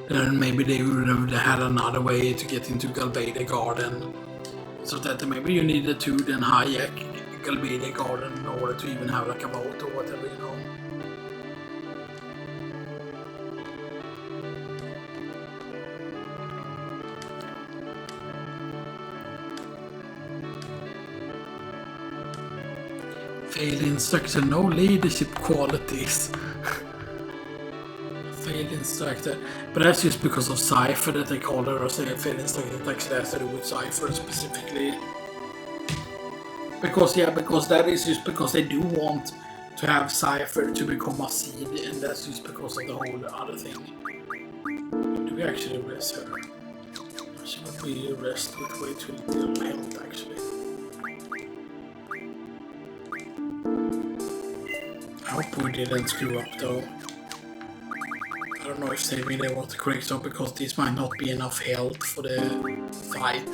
A: Then maybe they would have had another way to get into Galbadia Garden. So that maybe you needed to then hijack Galbadia Garden in order to even have like a boat or whatever, you know. Failed instructor, no leadership qualities. Failed instructor, but that's just because of Seifer that they call her, or say a failed instructor that actually has to do with Seifer specifically. Because that is just because they do want to have Seifer to become a SeeD, and that's just because of the whole other thing. Do we actually rest her? She would be rest with way too little health actually. I hope we didn't screw up though. I don't know if they really want to correct stuff, because this might not be enough health for the fight.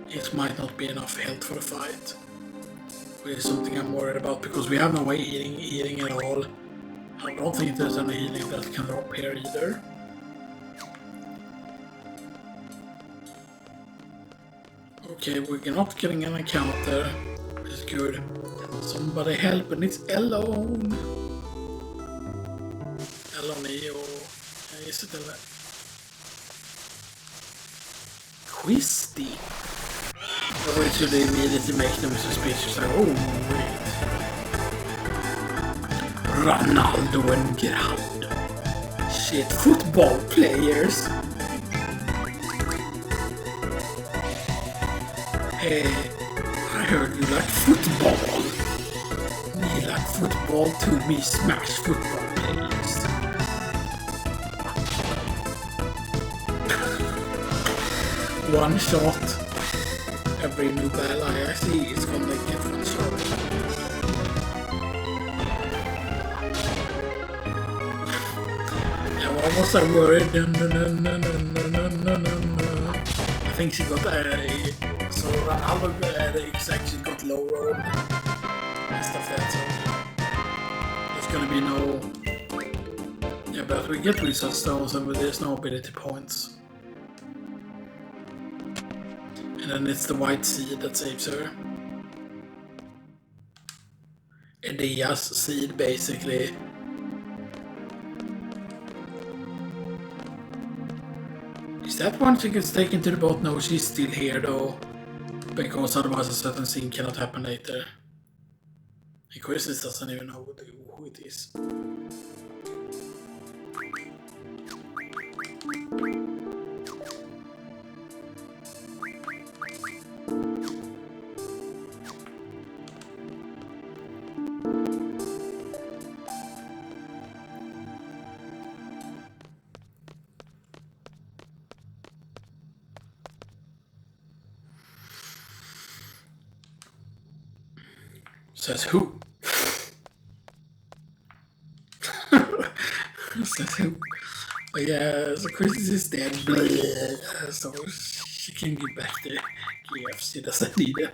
A: It might not be enough health for the fight. Which is something I'm worried about, because we have no way healing at all. I don't think there's any healing that can drop here either. Okay, we're not getting an encounter. It's good. Somebody help, and it's alone. Elonio. Is it a Quistis? Or should they immediately make them suspicious? Like, oh wait. Ronaldo and Gerald. Shit, football players. Hey, I heard you like football. Me like football too, me smash football players. one shot. Every new ally I see is gonna get one shot. Yeah, what was I worried? I think she got so Ronaldo actually got low roll and stuff like that. So there's gonna be no. Yeah, but we get research stones and there's no ability points. And then it's the white SeeD that saves her. Idea's SeeD basically. Is that one she gets taken to the boat? No, she's still here though. Because otherwise a certain scene cannot happen later. And Quistis doesn't even know who it is. Says who? Says who? But yeah, so Quistis is dead. So she can get back the gifts. She doesn't need it.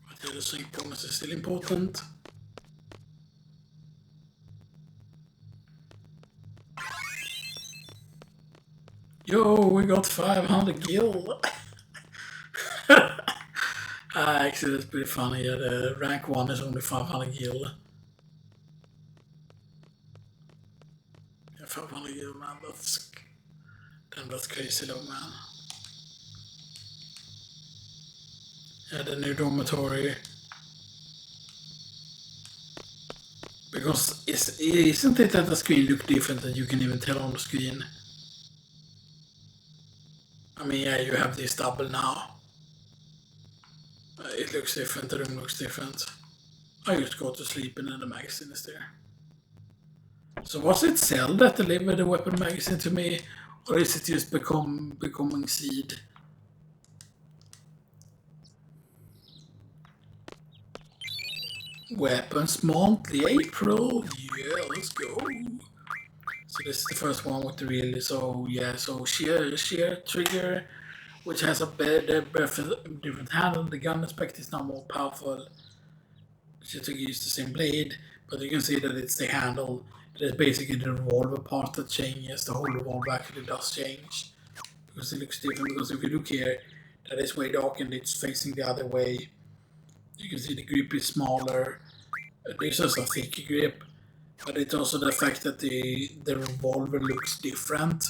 A: But the other sync bonus is still important. Yo, we got 500 gil. Actually, that's pretty funny. Yeah, the rank 1 is only 500 gil. Yeah, 500 gil, man. That's crazy though, man. Yeah, the new dormitory. Because isn't it that the screen looks different that you can even tell on the screen? I mean, yeah, you have this double now. It looks different, the room looks different. I just go to sleep and then the magazine is there. So was it Zell that delivered the weapon magazine to me? Or is it just becoming SeeD? Weapons monthly, April. Yeah, let's go. So this is the first one with the really, so yeah, so shear trigger, which has a different handle. The gun aspect is now more powerful. Shear trigger used the same blade, but you can see that it's the handle. It is basically the revolver part that changes. The whole revolver actually does change. Because it looks different, because if you look here, that is way dark and it's facing the other way. You can see the grip is smaller. This is a thicker grip. But it's also the fact that the revolver looks different.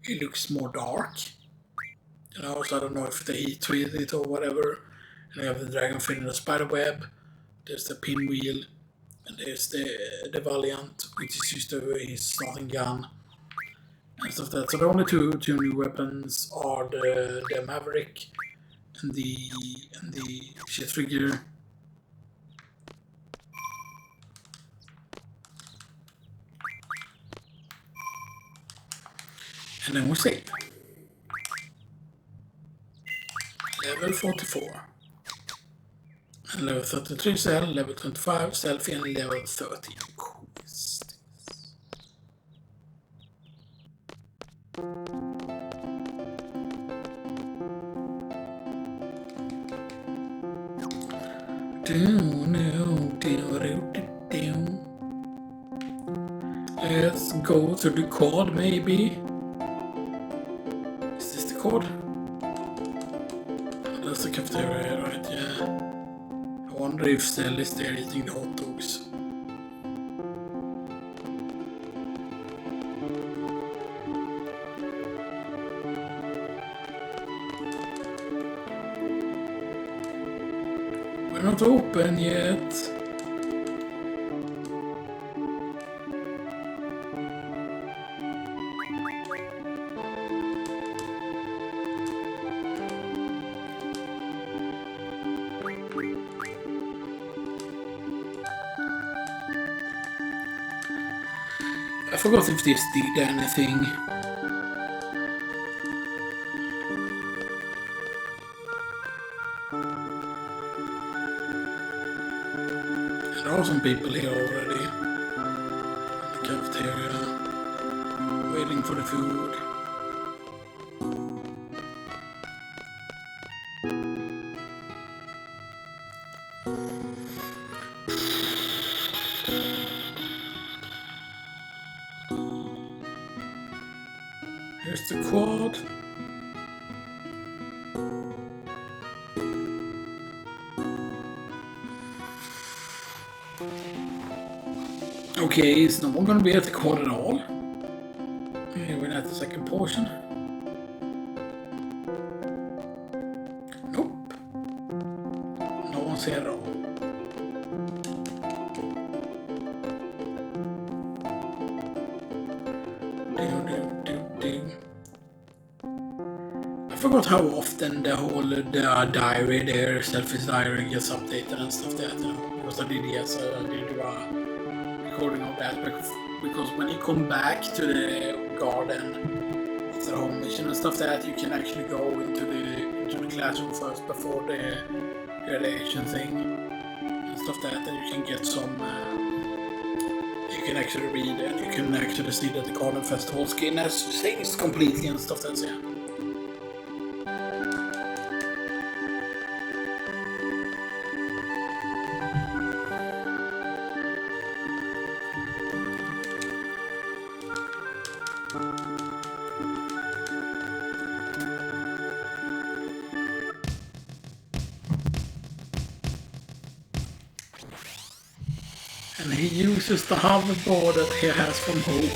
A: It looks more dark. You know, so I don't know if they heat treated it or whatever. And you have the dragonfin and the spiderweb. There's the pinwheel. And there's the Valiant, which is used to his starting gun. And stuff like that. So the only two new weapons are the Maverick and the shear trigger. And then we save. Level 44. And level 33 Zell, level 25 Selphie, and level 13 Quistis. Let's go to the code, maybe. Is this the code? That's the cafeteria, right? Yeah. I wonder if Zell is there eating the hot dogs. We're not open yet. I forgot if this did anything. There are some people here already. In the cafeteria. Waiting for the food. Here's the quad. Okay, is no one gonna be at the quad at all? Okay, we're at the second portion. Nope. No one's here at all. I forgot how often the whole diary there, Selphie's diary, gets updated and stuff like that, you know, because I did do a recording of that, because when you come back to the garden after the home mission and stuff like that, you can actually go into the classroom first before the graduation thing and stuff like that, and you can get some, you can actually read and you can actually see that the garden festival skin has changed completely and stuff like that, yeah. And he uses the hoverboard that he has from home.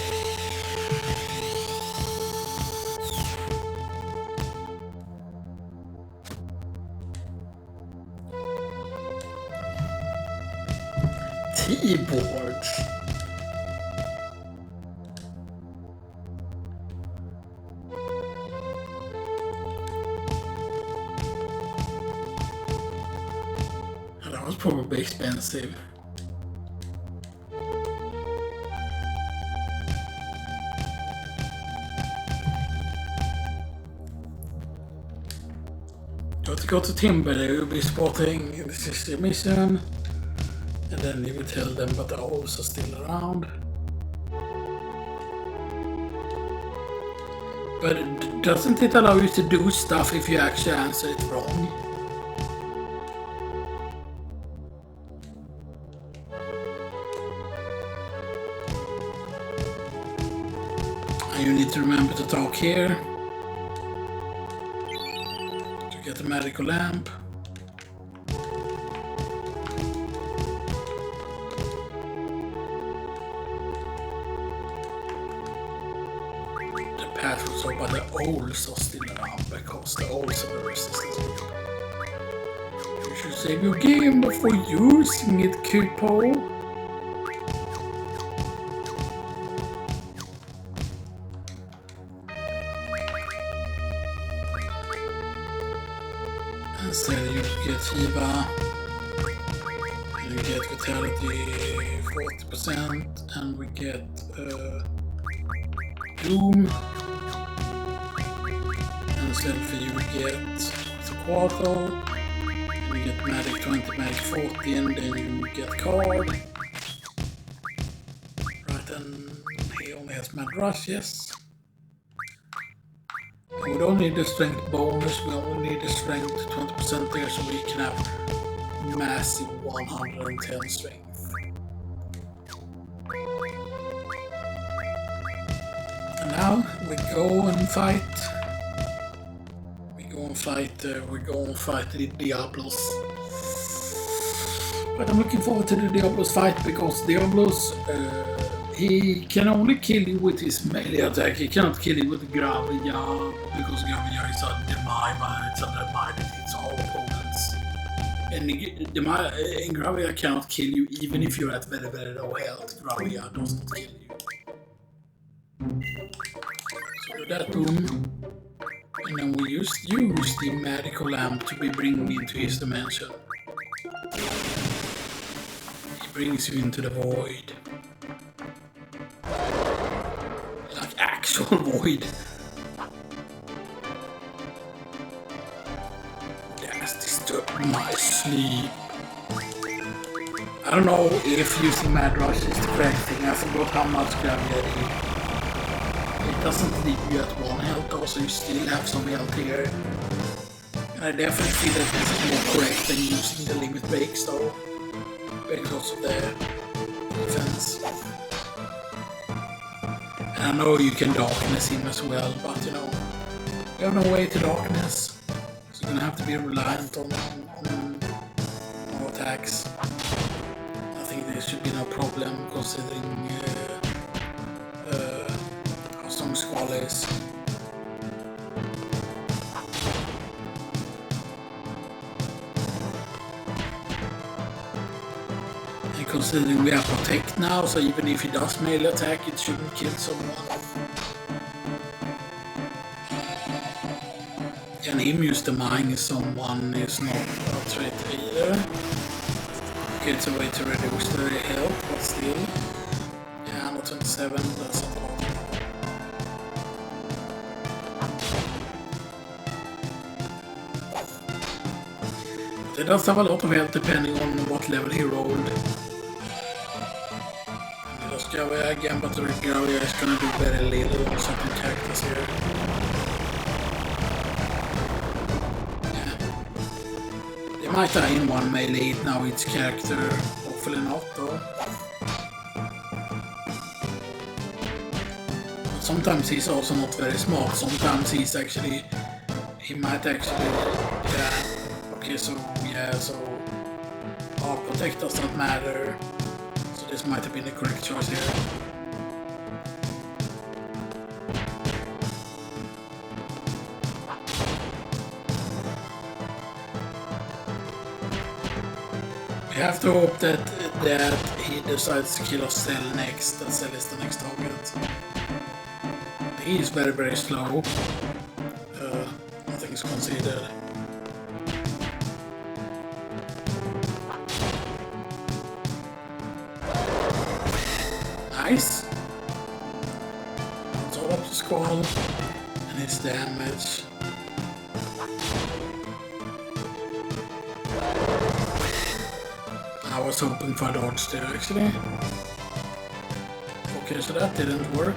A: T-boards. That was probably expensive. To go to Timber, they will be spotting this is the mission, and then you will tell them but the owls are still around. But doesn't it allow you to do stuff if you actually answer it wrong? And you need to remember to talk here. Get the magical lamp. The path so but the owls are still around because the owls are the resistance. You should save your game before using it, Kupo. So you get Shiva, and you get Vitality 40%, and we get Doom, and Selphie you get Squall, and you get Magic 20, Magic 40, and then you get Card. Right, and he only has Mad Rush, yes. We don't need the strength bonus, we only need the strength 20% there so we can have massive 110 strength. And now we go and fight. We go and fight the Diablos. But I'm looking forward to the Diablos fight because Diablos he can only kill you with his melee attack. He cannot kill you with Gravia because Gravia is a Demai, it's a Demai that hits all opponents. And Gravia cannot kill you even if you're at very, very low health. Gravia doesn't kill you. So do that boom. And then we use the magical lamp to be bringing into his dimension. He brings you into the void. actual void. That's disturbed my sleep. I don't know if using Mad Rush is the correct thing. I forgot how much gravity it doesn't leave you at 1 health though, so you still have some health here. And I definitely feel that this is more correct than using the limit breaks though, because of the defense. And I know you can darkness him as well, but you know, you have no way to darkness, so you're gonna have to be reliant on more attacks. I think there should be no problem considering how strong Squall is. Considering we have Protect now, so even if he does melee attack, it shouldn't kill someone. And him use the mine if someone is not a threat either. Okay, it's a way to reduce the health, but still. Yeah, not 27, that's a lot. But he does have a lot of health depending on what level he rolled. Again, but the Gravia is gonna do very little on certain characters here. Yeah. They might die in one melee hit now, each character, hopefully not though. But sometimes he's also not very smart, sometimes he might actually, yeah, okay, so, yeah, so, our Protect does not matter. This might have been the correct choice here. We have to hope that he decides to kill Zell next, that Zell is the next target. He is very, very slow. Nothing is considered. Nice. It's all up to Squall and his damage. I was hoping for a dodge there actually. Okay, so that didn't work.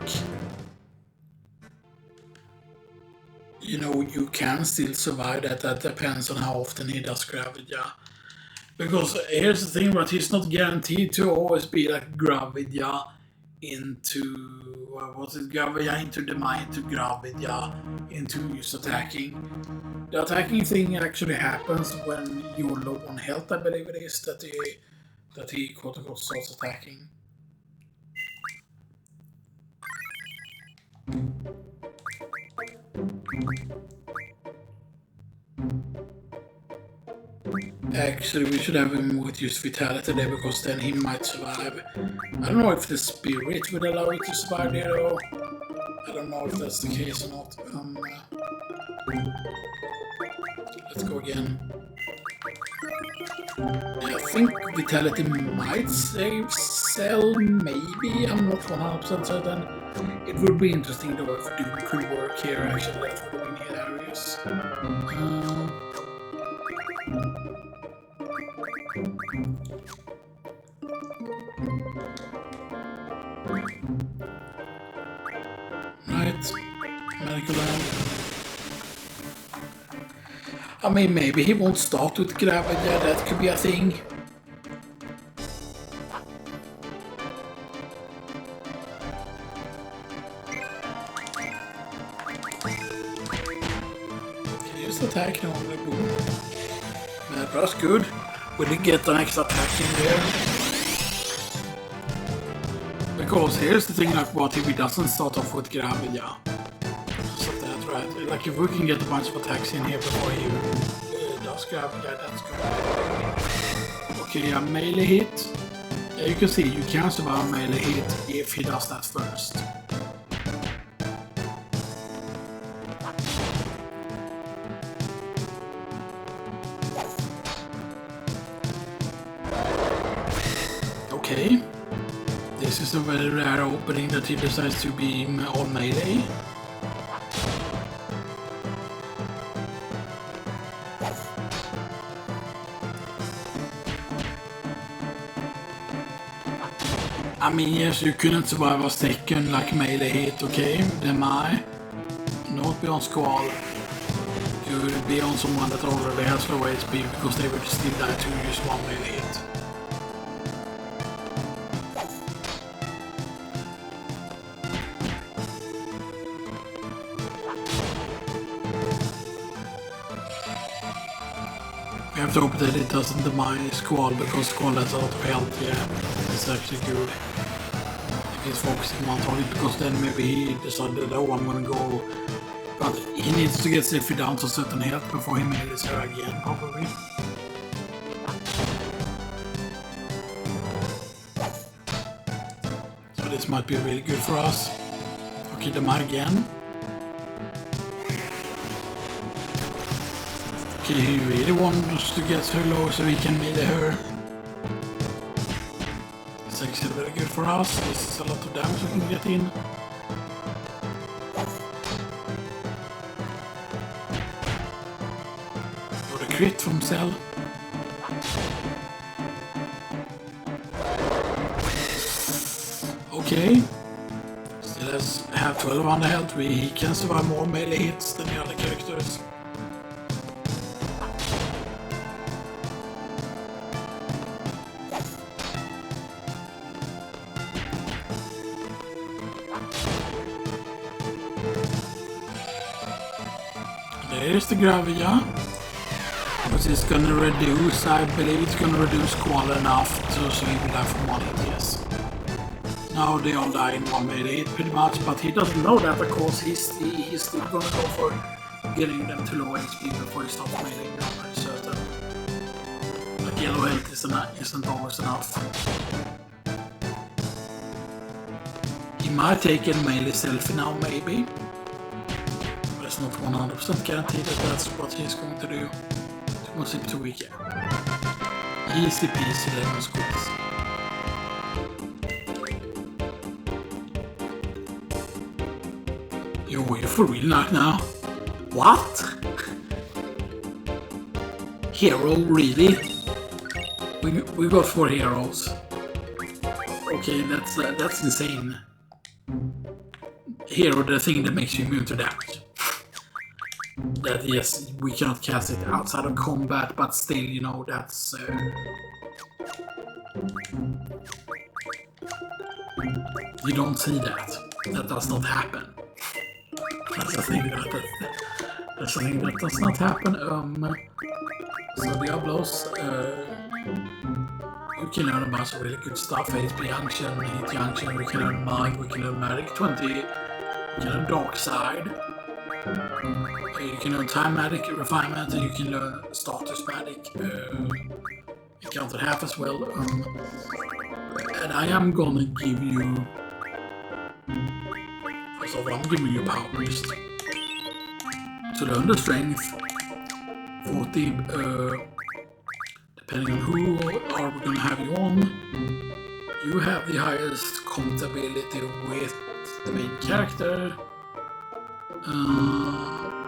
A: You know, you can still survive that. That depends on how often he does Gravidia. Because here's the thing, but he's not guaranteed to always be like Gravidia into, was it Gravidia into the mine to Gravidia into just attacking. The attacking thing actually happens when you're low on health, I believe it is, that he quote unquote starts attacking. Actually, we should have him with just Vitality there, because then he might survive. I don't know if the Spirit would allow you to survive there though. I don't know if that's the case or not. Let's go again. I think Vitality might save Zell, maybe. I'm not 100% certain. It would be interesting though if Doom could work here, actually. That would be hilarious. Right, medical lamp. I mean, maybe he won't start with Gravidia, that could be a thing. Okay, just attack normally, boom. That's good. We did get an extra attack in there. Because here's the thing, like, what if he doesn't start off with Gravidia? So that's right. Like, if we can get a bunch of attacks in here before he does Gravidia, that's good. Okay, a melee hit. Yeah, you can see, you can survive a melee hit if he does that first. Okay. This is a very rare opening that he decides to be on melee. I mean, yes, you couldn't survive a second like melee hit, okay? Then not be on Squall. You would be on someone that already has low HP because they would still die to use one melee hit. We have to hope that it doesn't demise Squall because Squall has a lot of health, yeah. It's actually good. If he's focusing on target because then maybe he decided, oh, I'm gonna go. But he needs to get Selphie down to a certain health before he melees her again, probably. So this might be really good for us. Okay, the might again. Okay, he really wants to get her low so he can melee her. It's actually very good for us. This is a lot of damage we can get in. Got a crit from Zell. Okay. Still have 12 under health. He can survive more melee hits than the other characters. There's the Gravia, which is gonna reduce, I believe it's gonna reduce Squall enough so he will die from one hit, yes. Now they all die in one melee hit pretty much, but he doesn't know that of course he's still gonna go for getting them to low HP before he stops meleeing them, I'm pretty certain. But yellow health isn't always enough. He might take a melee Selphie now, maybe. It's not 100% guaranteed that that's what he's going to do. Too much hip too weak, yeah. Easy peasy lemon squeeze. Yo, you're for real now? What? Hero, really? We got 4 heroes. Okay, that's insane. Hero, the thing that makes you immune to damage. That yes, we cannot cast it outside of combat, but still, you know, that's you don't see that. That does not happen. That's the thing that does not happen. So Diablos, you can learn a bunch of really good stuff. HP Junction, Hit Junction, we can learn Mind, we can learn Maverick 20, we can learn Dark Side. You can learn Time Magic Refinement, and you can learn Status Magic. You counted half as well. And I am gonna give you. First of all, I'm giving you Power Priest. To learn the Strength, 40, depending on who are we gonna have you on. You have the highest compatibility with the main character.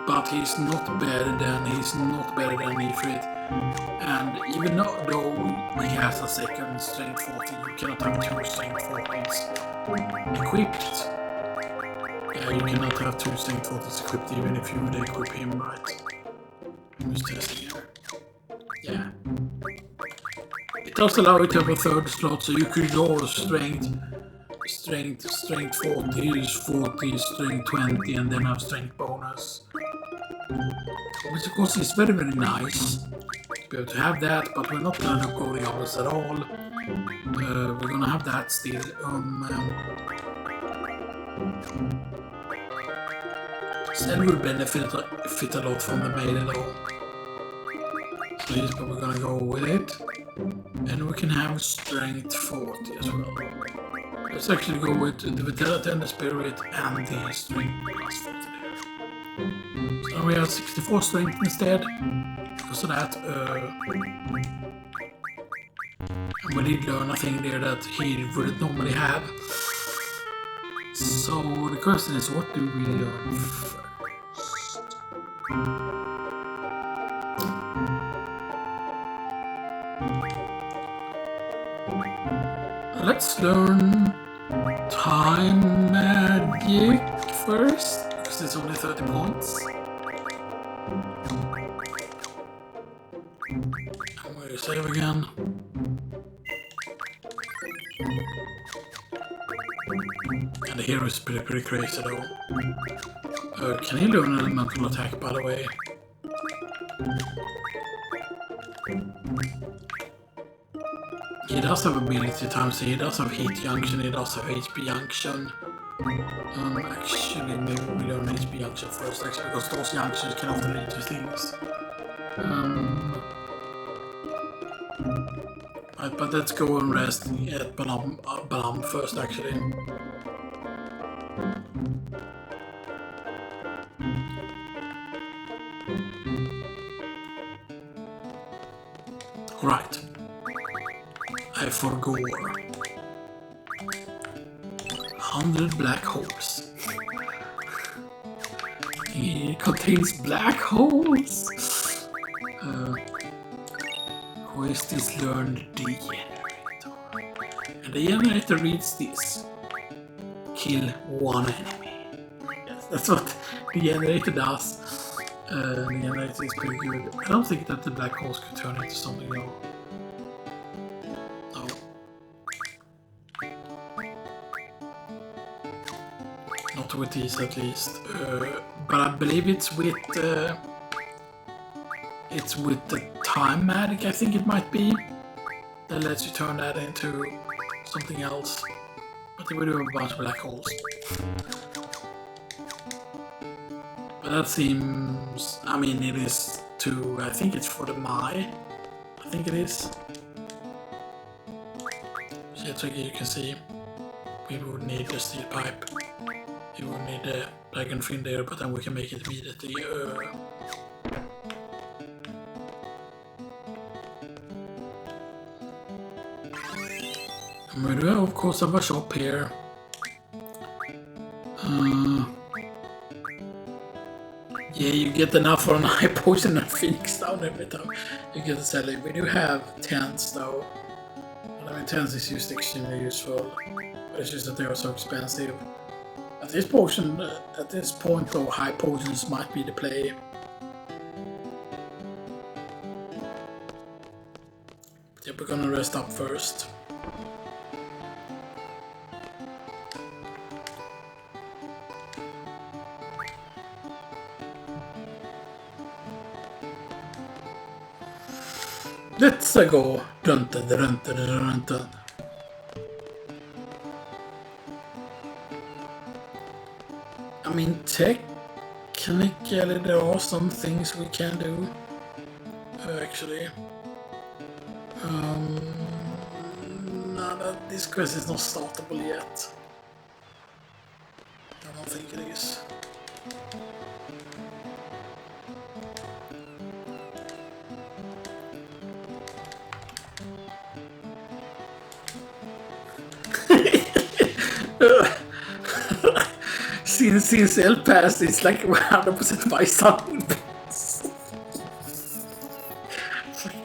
A: But he's not better than Ifrit, and even though he has a second strength 40, you cannot have 2 strength 40s equipped. Yeah, you cannot have 2 strength 40s equipped even if you would equip him, right? I'm just testing here. Yeah. It does allow you to have a 3rd slot, so you could go strength 40 is 40, strength 20, and then have strength bonus. Which of course is very nice to be able to have that, but we're not gonna go the others at all. We're gonna have that still. Zell will benefit a lot from the melee though. So he's probably gonna go with it. And we can have strength 40 as well. Let's actually go with the Vitality and the Spirit and the Strength plus 40 there. So we have 64 Strength instead, because of that. We did learn a thing there that he wouldn't normally have. So the question is, what do we learn first? Let's learn time magic first, because it's only 30 points. I'm going to save again. And the hero is pretty crazy though. Can he learn elemental attack, by the way? He does have ability times, he does have heat junction, he does have HP junction. Actually, maybe we learn HP junction first, actually, because those junctions can often lead to things. Right, but let's go and rest at Balam first, actually. Right. I forgo 100 black holes. It contains black holes. Quistis learned the generator. And the generator reads this. Kill one enemy. Yes, that's what the generator does. The generator is pretty good. I don't think that the black holes could turn into something though. No. Not with these at least. But I believe it's with the time magic, I think it might be. That lets you turn that into something else. But they will do a bunch of black holes. But that seems... I mean, it is to... I think it's for the Mai. I think it is. So it's like you can see. We would need the steel pipe. We would need the dragon fin there, but then we can make it immediately. And we do of course have a shop here. Yeah, you get enough for an eye potion and Phoenix down every time you get to sell it. We do have 10s though. I mean, 10s is used extremely useful, but it's just that they are so expensive. At this point though, high potions might be the play. But yeah, we're gonna rest up first. Let's go. Dun, dun, dun, dun, dun, dun. I mean, technically there are some things we can do. Actually. No, this quest is not startable yet. I don't think it is. Since Zell passed, it's like 100% my son.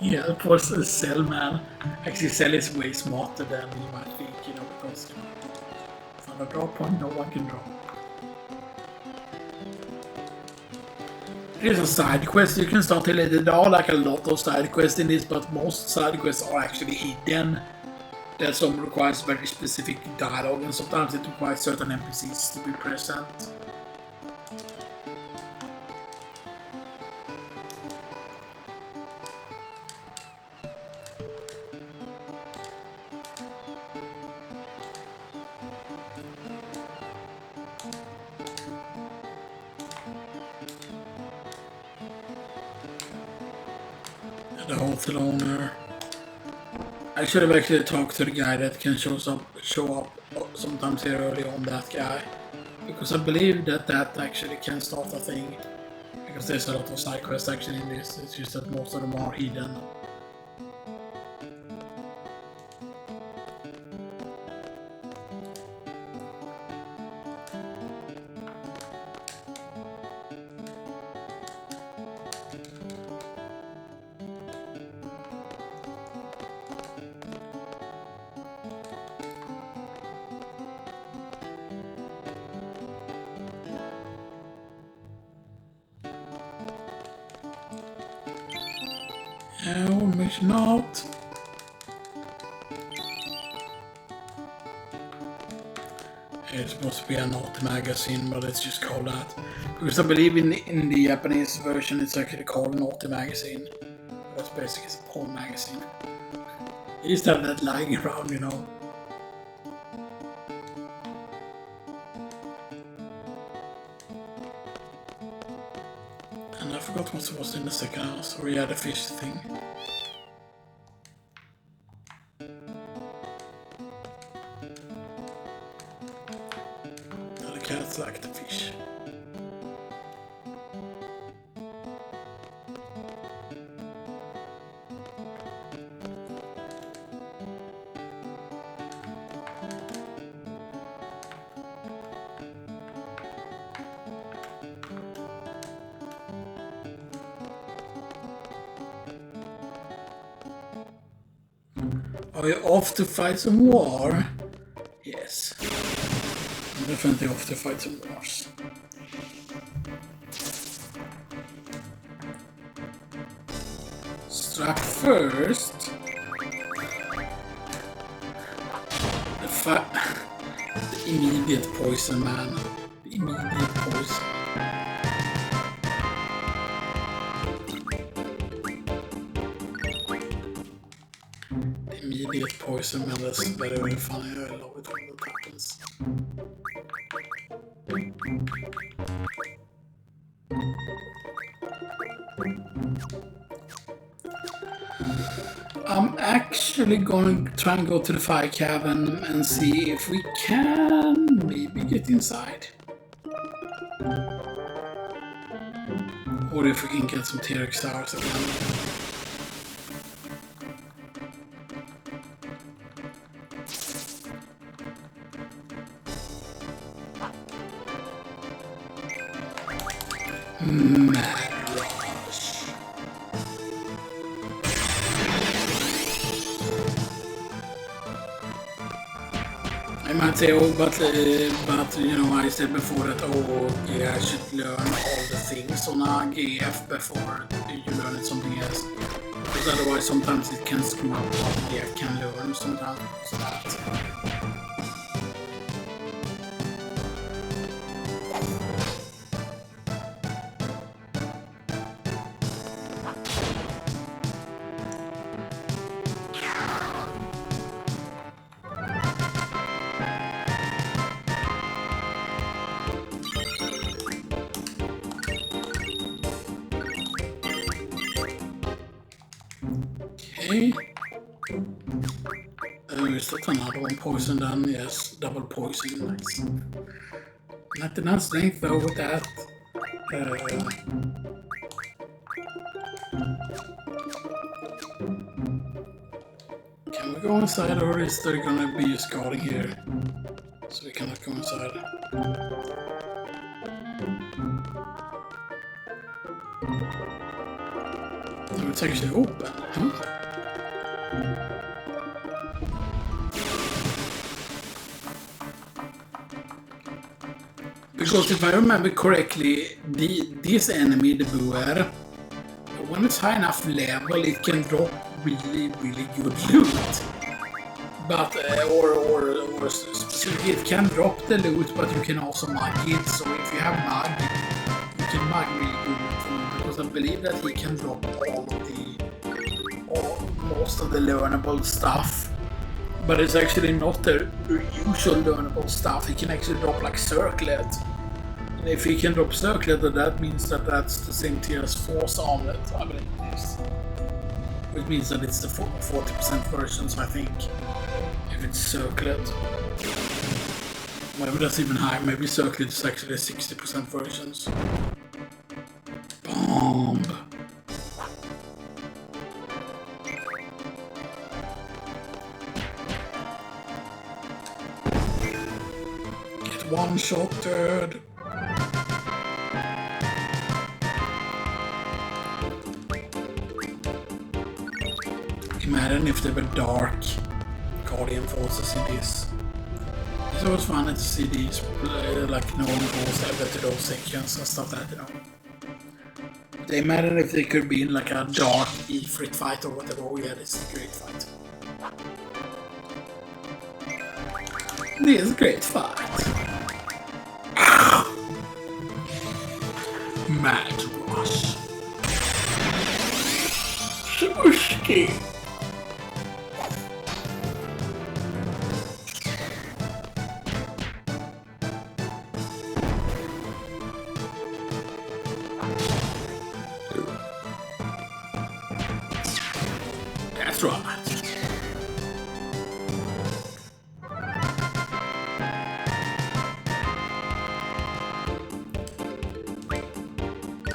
A: Yeah, of course, Zell, man. Actually, Zell is way smarter than you might think, you know, because from a draw point, no one can draw. Here's a side quest you can start to let it are like a lot of side quests in this, but most side quests are actually hidden. That some requires very specific dialogue, and sometimes it requires certain NPCs to be present. The hotel owner. I should have actually talked to the guy that can show up sometimes here early on, that guy. Because I believe that actually can start a thing. Because there's a lot of side quests actually in this, it's just that most of them are hidden. Or maybe not. It's supposed to be an auto-magazine, but it's just called that. Because I believe in the Japanese version it's actually called an auto-magazine. That's basically a porn magazine. You used to have that lying around, you know. And I forgot what was in the second house, where you had the fish thing. The cats like the fish. Are you off to fight some war? Yes. I'm definitely off to fight some wars. Struck first. The immediate poison, man. The immediate poison. Immediate poison, man, that's very, very funny. I love it when that happens. I'm actually going to try and go to the fire cavern and see if we can maybe get inside. Or if we can get some T-Rex stars again. I might say, oh, but you know, I said before that, oh, yeah, I should learn all the things on a GF before you learn something else. Because otherwise, sometimes it can screw up what GF can learn sometimes. So that. Is that another one poison then? Yes, double poison, nice. Not enough strength though with that. Can we go inside or is there gonna be a guarding here? So we cannot go inside. So it's actually open, huh? Because if I remember correctly, this enemy, the Boer, when it's high enough level, it can drop really, really good loot. But, or specifically, it can drop the loot, but you can also mug it. So if you have mug, you can mug really good loot. Because I believe that he can drop most of the learnable stuff. But it's actually not the usual learnable stuff. He can actually drop like Circlet. And if he can drop Circlet, then that means that that's the same tier as Force Armlet, I believe it is. Which means that it's the 40% versions, I think. If it's Circlet. Maybe that's even higher. Maybe Circlet is actually 60% versions. Bomb! One-shotted. Imagine if there were dark Guardian forces in this. It's always fun to see these, like no one goes ever to those sections and stuff like that, you know. They matter if they could be in like a dark Ifrit fight or whatever. Oh yeah, this is a great fight. This is a great fight. Mad Rush. Swooshki. That's right.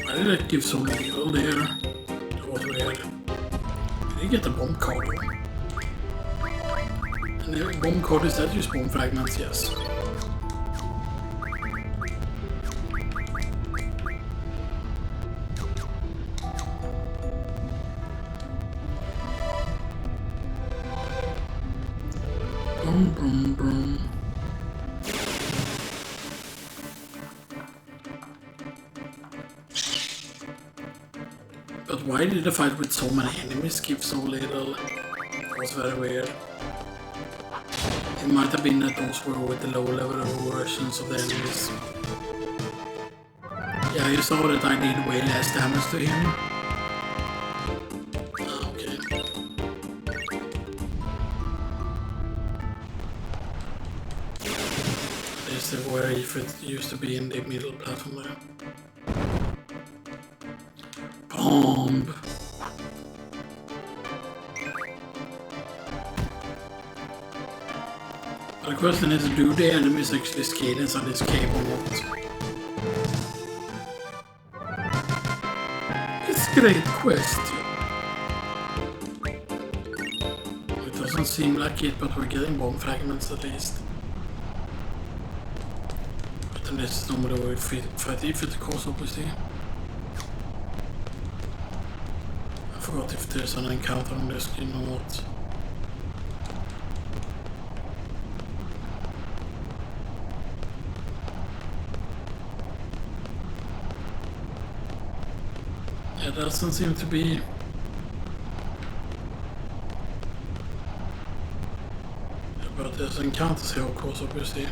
A: Why did it give so little there? That was weird. Did you get the bomb card? And the bomb card, is that just bomb fragments? Yes. Boom, boom, boom. But why did the fight with so many enemies give so little? It was very weird. It might have been that those were with the low level versions of the enemies. Yeah, you saw that I did way less damage to him. Okay. This is where it used to be in the middle platform there. Bomb! But the question is, do the enemies actually scale inside this cave or not? It's a great question. It doesn't seem like it, but we're getting bomb fragments at least. But then this is normally where we fight if it course, obviously. I forgot if there's an encounter on this screen or not. Yeah, that doesn't seem to be. But there's encounters here, of course, obviously.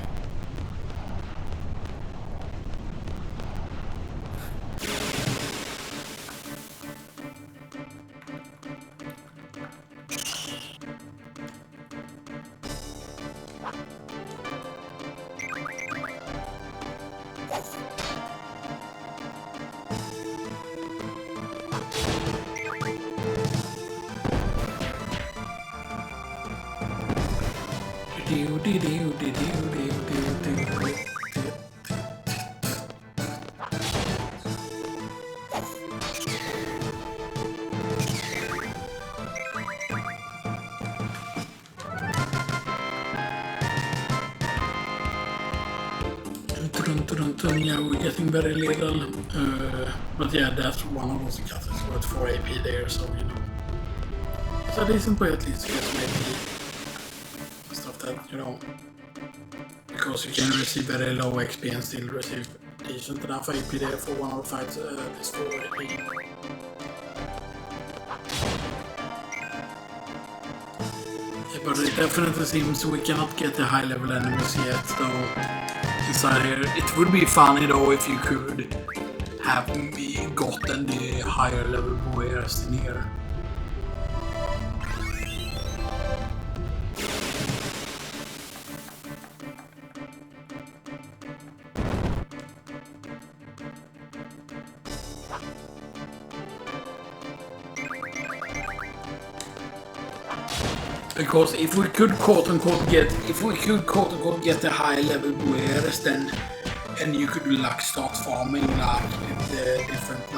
A: Yeah, we're getting very little, but yeah, that's one of those encounters worth 4 AP there, so you know. It's a decent way at least to get some AP. Stuff that, you know, because you can receive very low XP and still receive decent enough AP there for one of the fights, this 4 AP. Yeah, but it definitely seems we cannot get the high level enemies yet, though. Inside here. It would be funny though if you could have gotten the higher level warriors in here. Because if we could quote-unquote get the high level warriors, then and you could like start farming like the different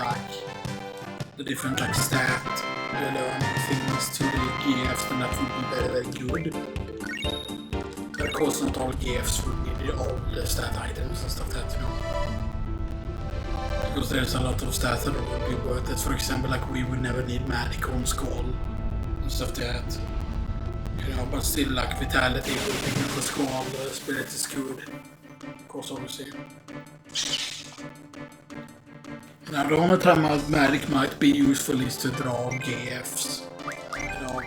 A: like stat things to the GFs, then that would be very, very good. But of course not all GFs would be all the stat items and stuff that, you know. Because there's a lot of stats that would be worth it. For example, like we would never need Manic on Squall and stuff like that. You know, but still like vitality would be good for Squall, spirit is good. Of course, obviously. Now the only time Maverick might be useful is to draw GFs. You know.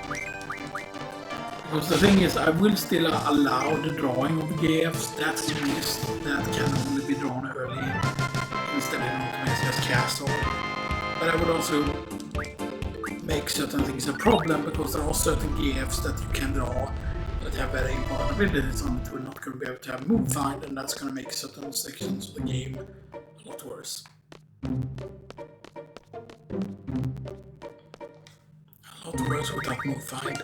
A: Because the thing is, I will still allow the drawing of GFs. That's the list that can only be drawn early instead of not just cast all. But I would also make certain things a problem because there are certain GFs that you can draw that have very important abilities on it. We're not going to be able to have move find, and that's going to make certain sections of the game a lot worse. A lot worse without move find.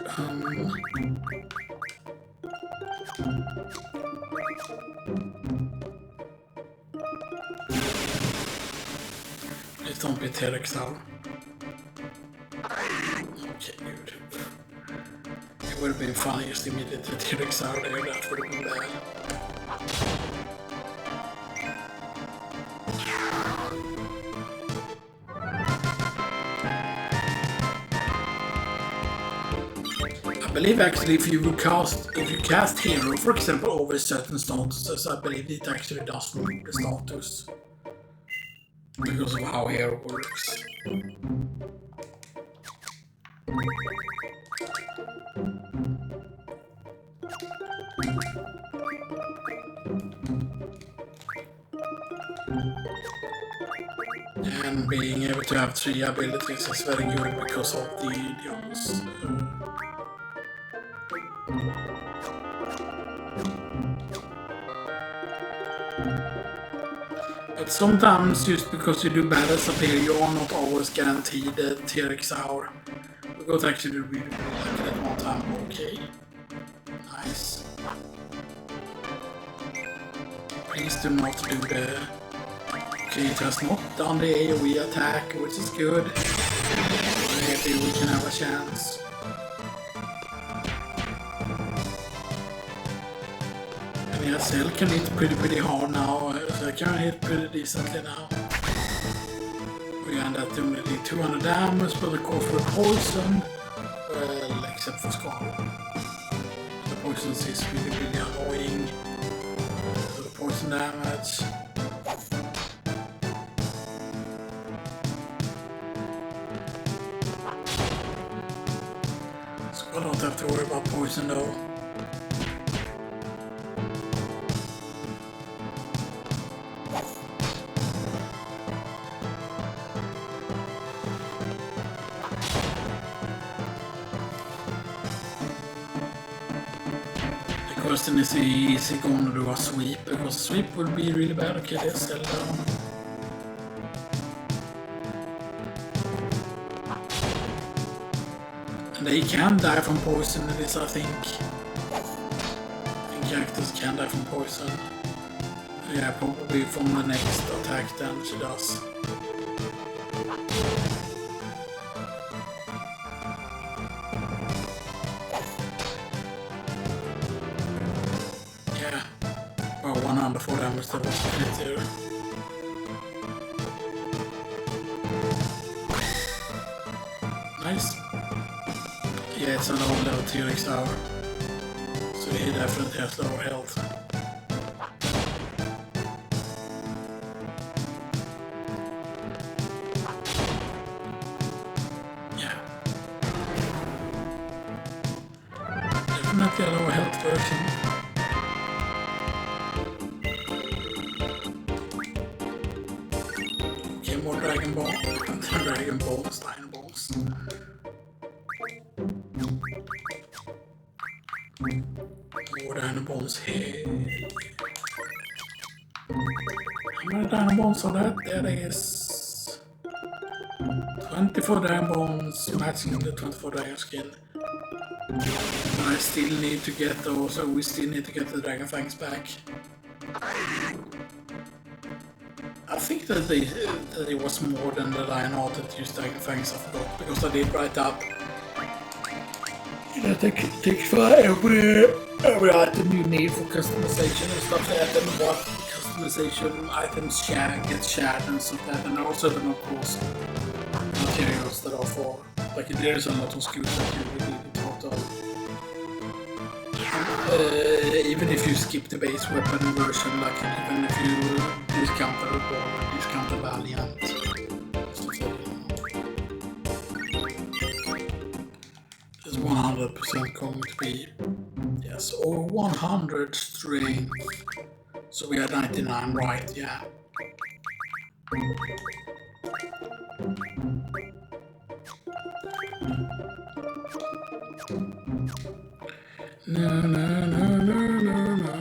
A: Please don't be T-Rex now. Okay, good. It would have been funny just immediately T-Rex out there, that would have been bad. I believe actually if you cast hero, for example, over certain statuses, I believe it actually does remove the status. Because of how hero works. And being able to have 3 abilities is very good because of the idioms. But sometimes, just because you do battles up here, you are not always guaranteed the T-Rex hour. We got actually really lucky that one time. Okay. Nice. Please do not do the... Okay, it has not done the AoE attack, which is good. Maybe we can have a chance. And yeah, Zell can hit pretty hard now, so I can hit pretty decently now. We end up doing only 200 damage, but of course we're poisoned. Well, except for Squall. The poison is really annoying. So the poison damage. I don't have to worry about poison though. The question is he going to do a sweep? Because sweep would be really bad. Okay, let's sell down. They can die from poison in this, I think. Characters can die from poison. Yeah, probably from the next attack then she does. Yeah. Well, 104 damage, that was pretty. Nice. Yeah, it's a low level T-Rex tower, so he definitely has lower health. Yeah. Definitely a lower health version. Okay, more Dragon Ball. Dragon Balls, Lion Balls. More Dinobones here. How many Dinobones are that? There is 24 Dinobones matching the 24 Dragon skin. I still need to get those, so we still need to get the Dragon Fangs back. I think that it was more than the Lionheart that used Dragon Fangs, I forgot, because I did write up. It takes for every item you need for customization and stuff like that, and what customization items get shared and stuff like that, and also the of course materials that are for, like there's a lot of skills that you really need to talk of. Even if you skip the base weapon version, like even if you discount the Revolver, discount the Valiant, 100% going to be, yes, or 100 strength. So we are 99, right? Yeah. No, no, no, no, no, no.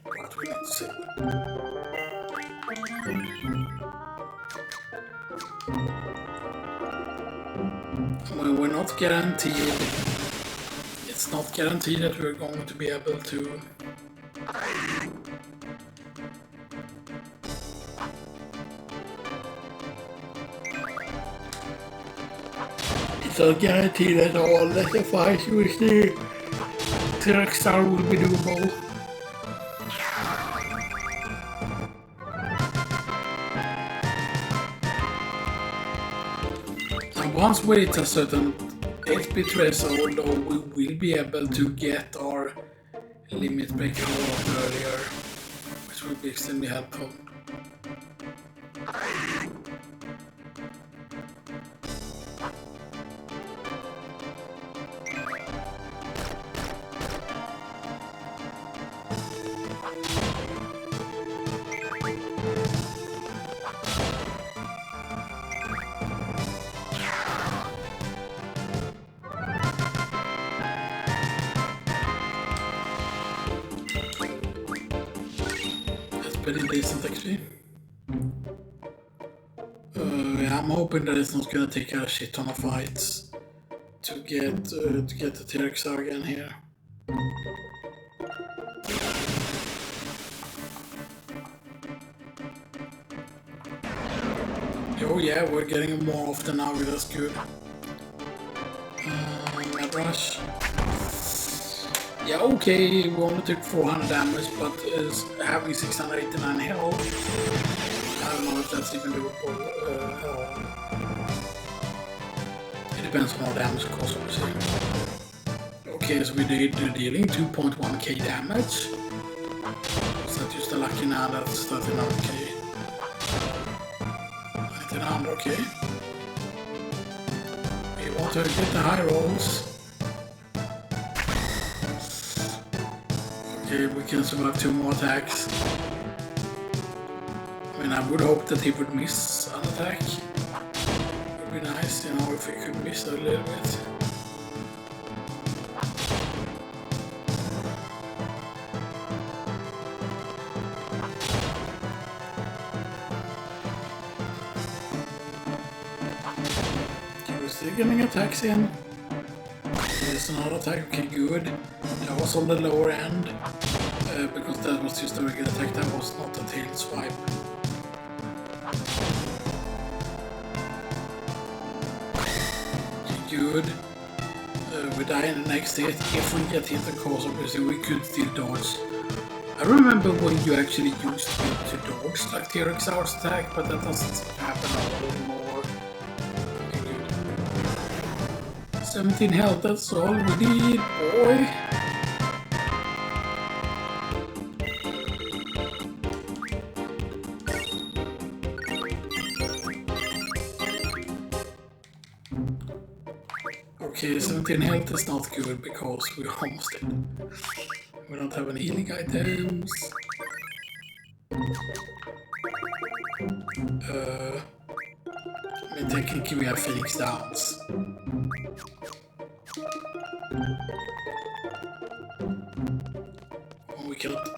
A: What we need to see. Well, we're not guaranteed. It's not guaranteed that we're going to be able to. It's not guaranteed at all that the fight with the T-Rex will be doable. And once we hit a certain HP threshold, though, we will be able to get our limit breaker earlier, which will be extremely helpful. Pretty decent XP. Yeah, I'm hoping that it's not gonna take a shit ton of fights to get the T-Rex again here. Oh yeah, we're getting it more often now, that's good. Rush. Yeah, okay, we only took 400 damage, but having 689 health, I don't know if that's even doable at all. It depends on our damage cost, obviously. Okay, so we're dealing 2.1k damage. Is that just a lucky now? That's 39k. 1900, okay. We want to get the high rolls. Okay, we can survive 2 more attacks. I mean, I would hope that he would miss an attack. Would be nice, you know, if he could miss a little bit. Okay, we're still getting attacks in. There's another attack, okay, good. That was on the lower end, because that was just a regular attack, that was not a tail swipe. Okay, good. We die in the next hit. If we get hit, of course, obviously we could still dodge. I remember when you actually used to dodge like T-Rex attack, but that doesn't happen anymore. Okay, good. 17 health, that's all we need, boy. Okay, 17 health is not good because we almost did. We don't have any healing items. I mean, technically we have Phoenix Downs. Oh, we cannot.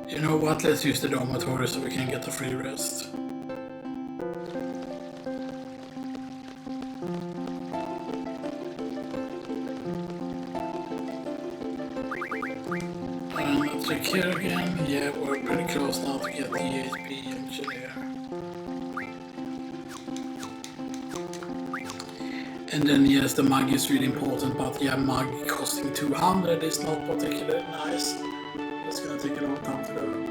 A: You know what? Let's use the dormitory so we can get a free rest. Check here again. Yeah, we're pretty close now to get the HP engineer. And then yes, the mug is really important, but yeah, mug costing 200 is not particularly nice. It's gonna take a long time to do.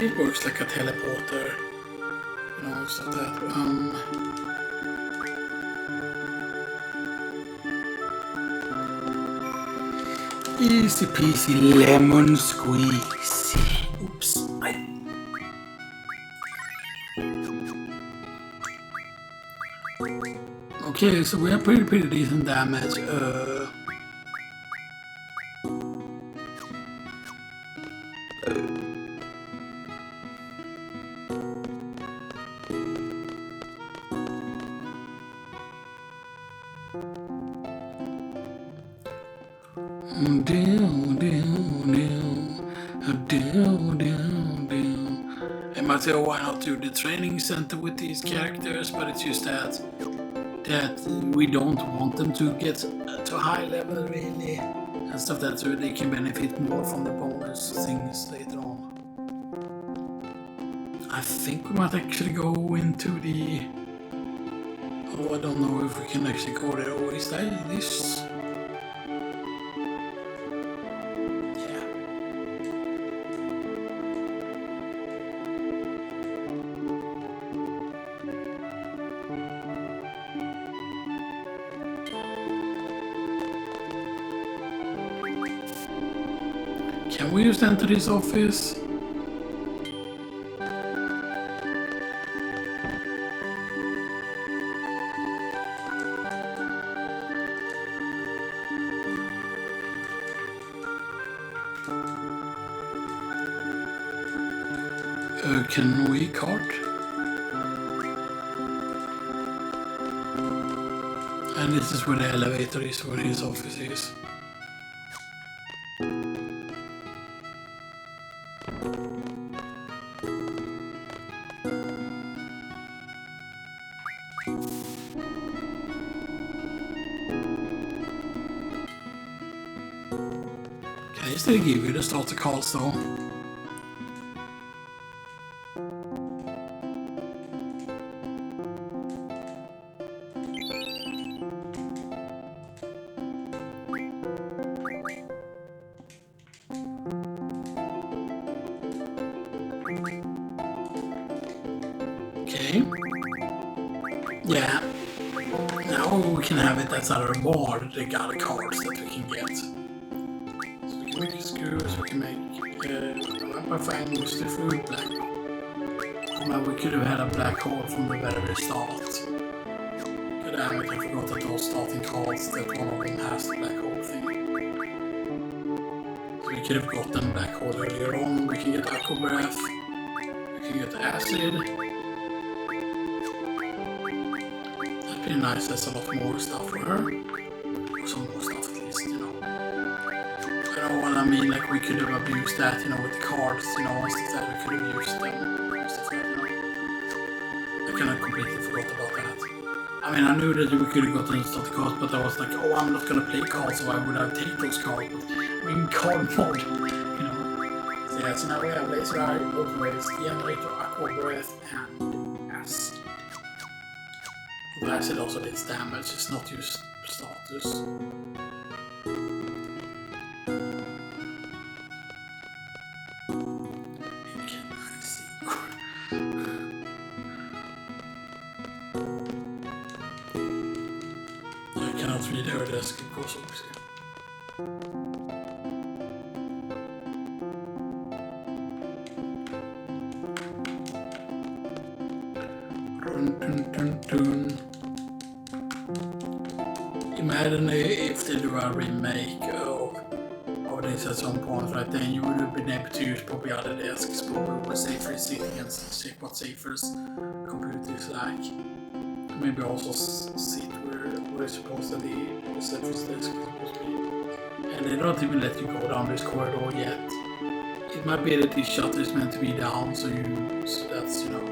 A: it works like a teleporter, you know, stuff that. Easy peasy lemon squeeze. Oops. Okay, so we have pretty decent damage. I might say, oh, why not do the training center with these characters? But it's just that we don't want them to get to high level really, and stuff that so they can benefit more from the bonus things later on. I think we might actually go into the. Oh, I don't know if we can actually go there. Oh, is that this? Can we just enter this office? Can we cart? And this is where the elevator is, where his office is. Can I still give you the starter cards though? Okay. Yeah. Now we can have it as our board, the other cards that we can get. So we can make screws, we can make my fine was the fruit black. Well, we could have had a black hole from the very start. God damn it, I forgot that those starting cards that one of them has the black hole thing. So we could have gotten black hole earlier on, we can get Aqua Breath, we can get Acid. That'd be nice, that's a lot more stuff for her. Or some more stuff at least, you know. You know what I mean, like we could have abused that, you know, with the cards, you know, and stuff that we could have used them. Stuff like that, you know. I kind of completely forgot about that. I mean, I knew that we could have gotten starter cards, but I was like, oh, I'm not gonna play cards, so why would I take those cards? But, I mean, card mode, you know. So yeah, so now we have Laser Eye, both ways, Generator, Aqua Breath, and Acid. Well, Acid also did damage, it's not just status. Jag kan inte vidare det ska gå så också. Imagine if they do a remake of this at some point, right? Then you would have been able to use probably other desks, probably where Seifer is sitting and check what Seifer's computer is like. Maybe also sit where supposedly the Seifer's desk is supposed to be. And they don't even let you go down this corridor yet. It might be that this shutter is meant to be down, so that's, you know.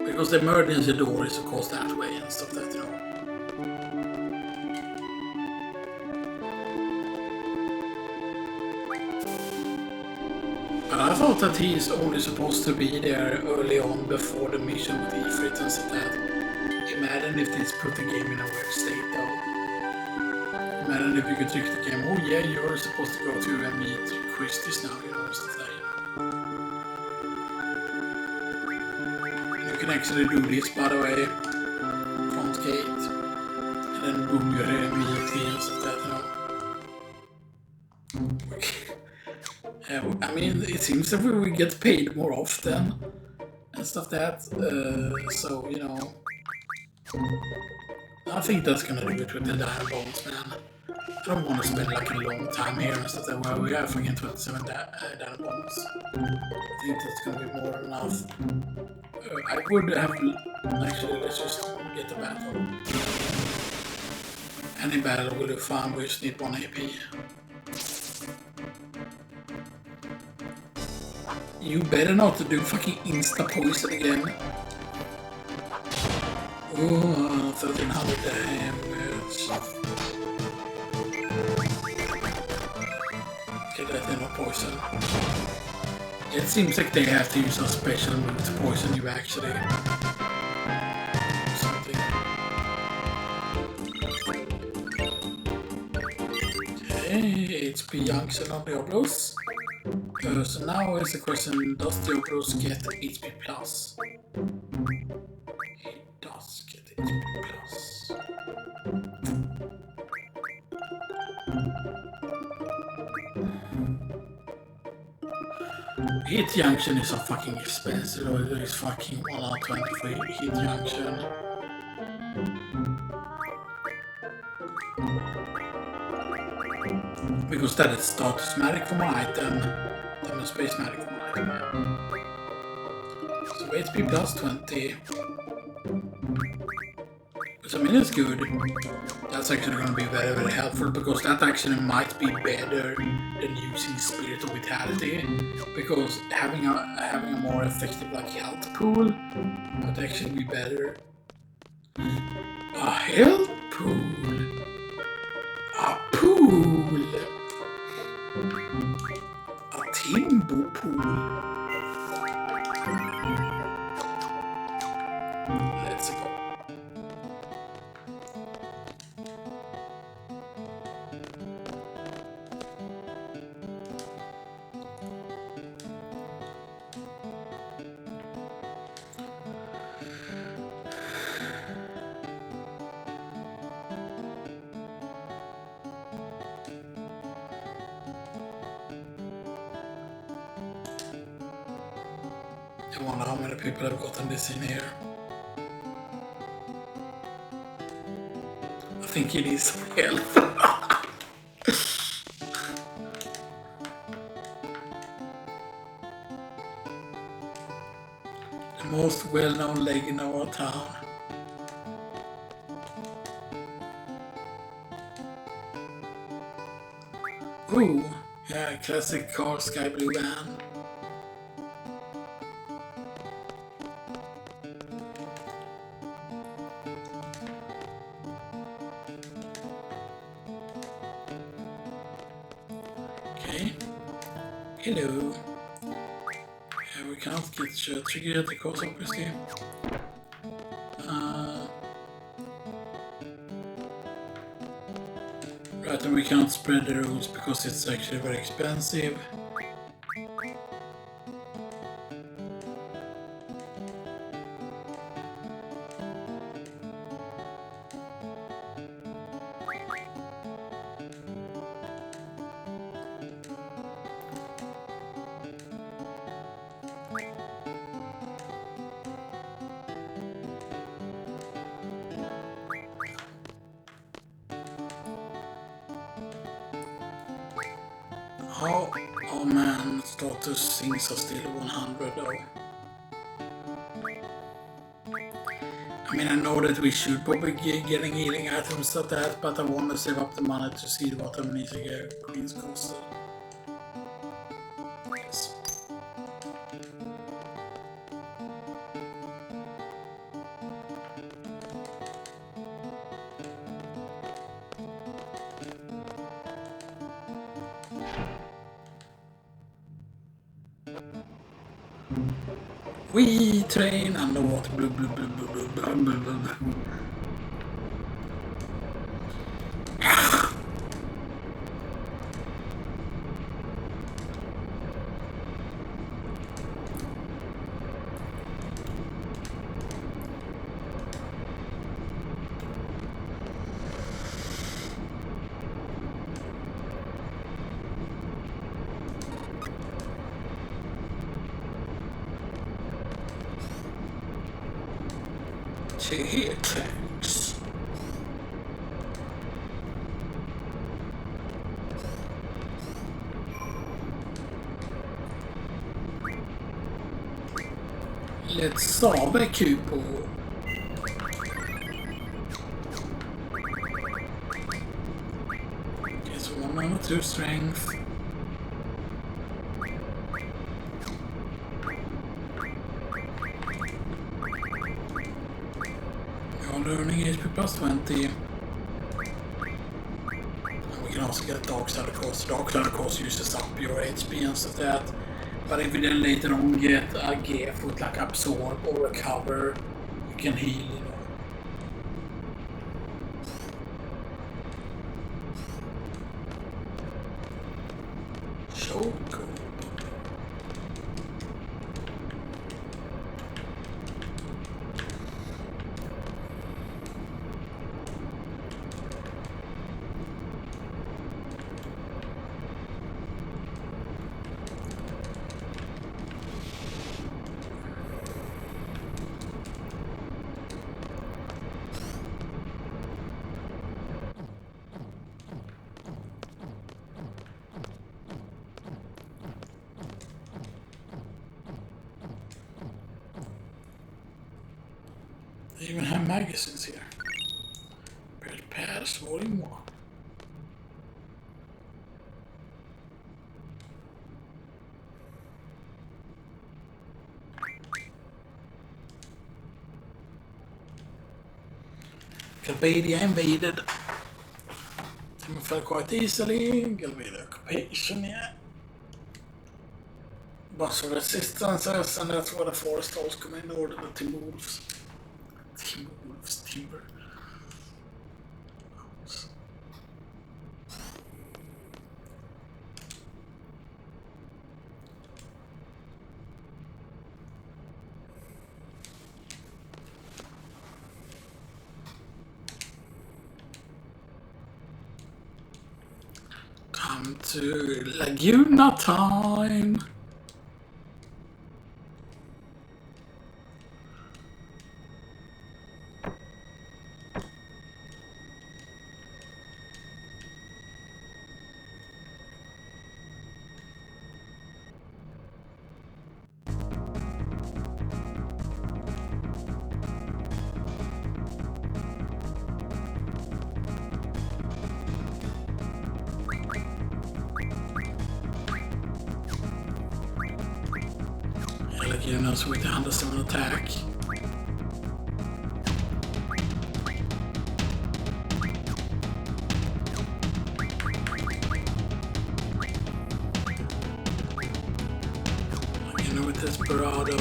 A: Because the emergency door is of course that way and stuff that, you know. But I thought that he is only supposed to be there early on before the mission with Ifrit and stuff that. Imagine if this put the game in a weird state though. Imagine if you could trick the game, oh yeah, you're supposed to go to and meet Quistis now, you know, stuff like that, you know. can actually do this, by the way. Front gate. And then boom, you're here immediately and stuff like that, I mean, it seems that we get paid more often and stuff like that. So, you know, I think that's gonna do it with the Dino Bones, man. I don't want to spend like a long time here and stuff like that. Well, we have again 27 Dino Bones. I think that's gonna be more than enough. I would have actually, let's just get the battle. Any battle will do fine, we just need 1 AP. You better not do fucking insta poison again. Oh, 1300 damage. Okay, that is not poison. It seems like they have to use a special move to poison you actually. Something. Okay, HP junction on Diablos. So now is the question, does Diablos get HP plus? It does get HP plus. Hit junction is so fucking expensive, or there is fucking 120 for hit junction. Because that is status magic for my item, then a space magic for my item. So HP plus 20. Which I mean is good. That's actually going to be very, very helpful because that actually might be better than using Spirit of Vitality. Because having a more effective like health pool would actually be better. A health pool. A pool. A Timbo pool. Let's go. I wonder how many people have gotten this in here. I think it is some help. The most well-known leg in our town. Ooh, yeah, classic car sky blue van. Hello. Yeah, we can't get triggered because obviously. Right, and we can't spread the rules because it's actually very expensive. Oh man, status things are still 100 though. I mean, I know that we should probably get getting healing items of that, but I want to save up the money to see what amnesia queens costed. Yes. We train underwater. Blah, blah, blah, blah, blah, blah, blah, blah. See here, tanks. Let's solve a couple. Okay, so 1 or 2 strength. Learning HP plus 20. And we can also get Dark Side of course. Dark Side of course uses up your HP and stuff like that. But if you then later on get a gift with like absorb or recover, you can heal, you know. So cool. They even have magazines here. Pass Volume 1. Galbadia invaded. They fell quite easily. Galbadia occupation, yeah. Bus resistances, and that's where the forest holes come in order the Timberwolves. Timber. Come to Laguna time. So we can handle some attack. You know, with Desperado,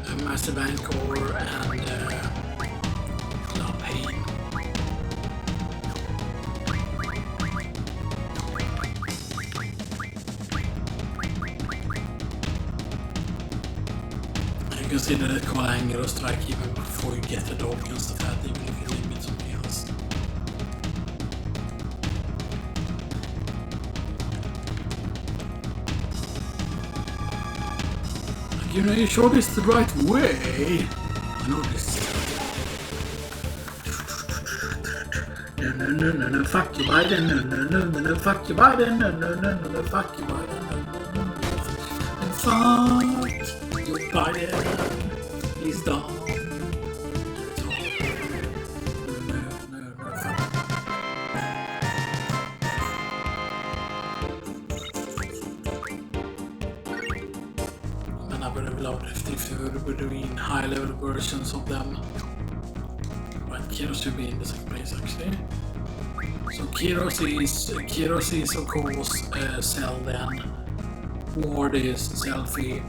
A: a Massive Anchor, and La Pain. Consider the call anger or strike even before you get the dog and stuff like that, even if you limit something else. You know, you sure this is the right way? I know this. No, fuck you, Biden. No, fuck you, Biden. No, fuck you, Biden. Fuck you, Biden. He's done. No, fuck. Men I would have loved if they were doing high-level versions of them. But Kiros should be in the second place, actually. So Kiros is of course Zell then. Ward is Selphie.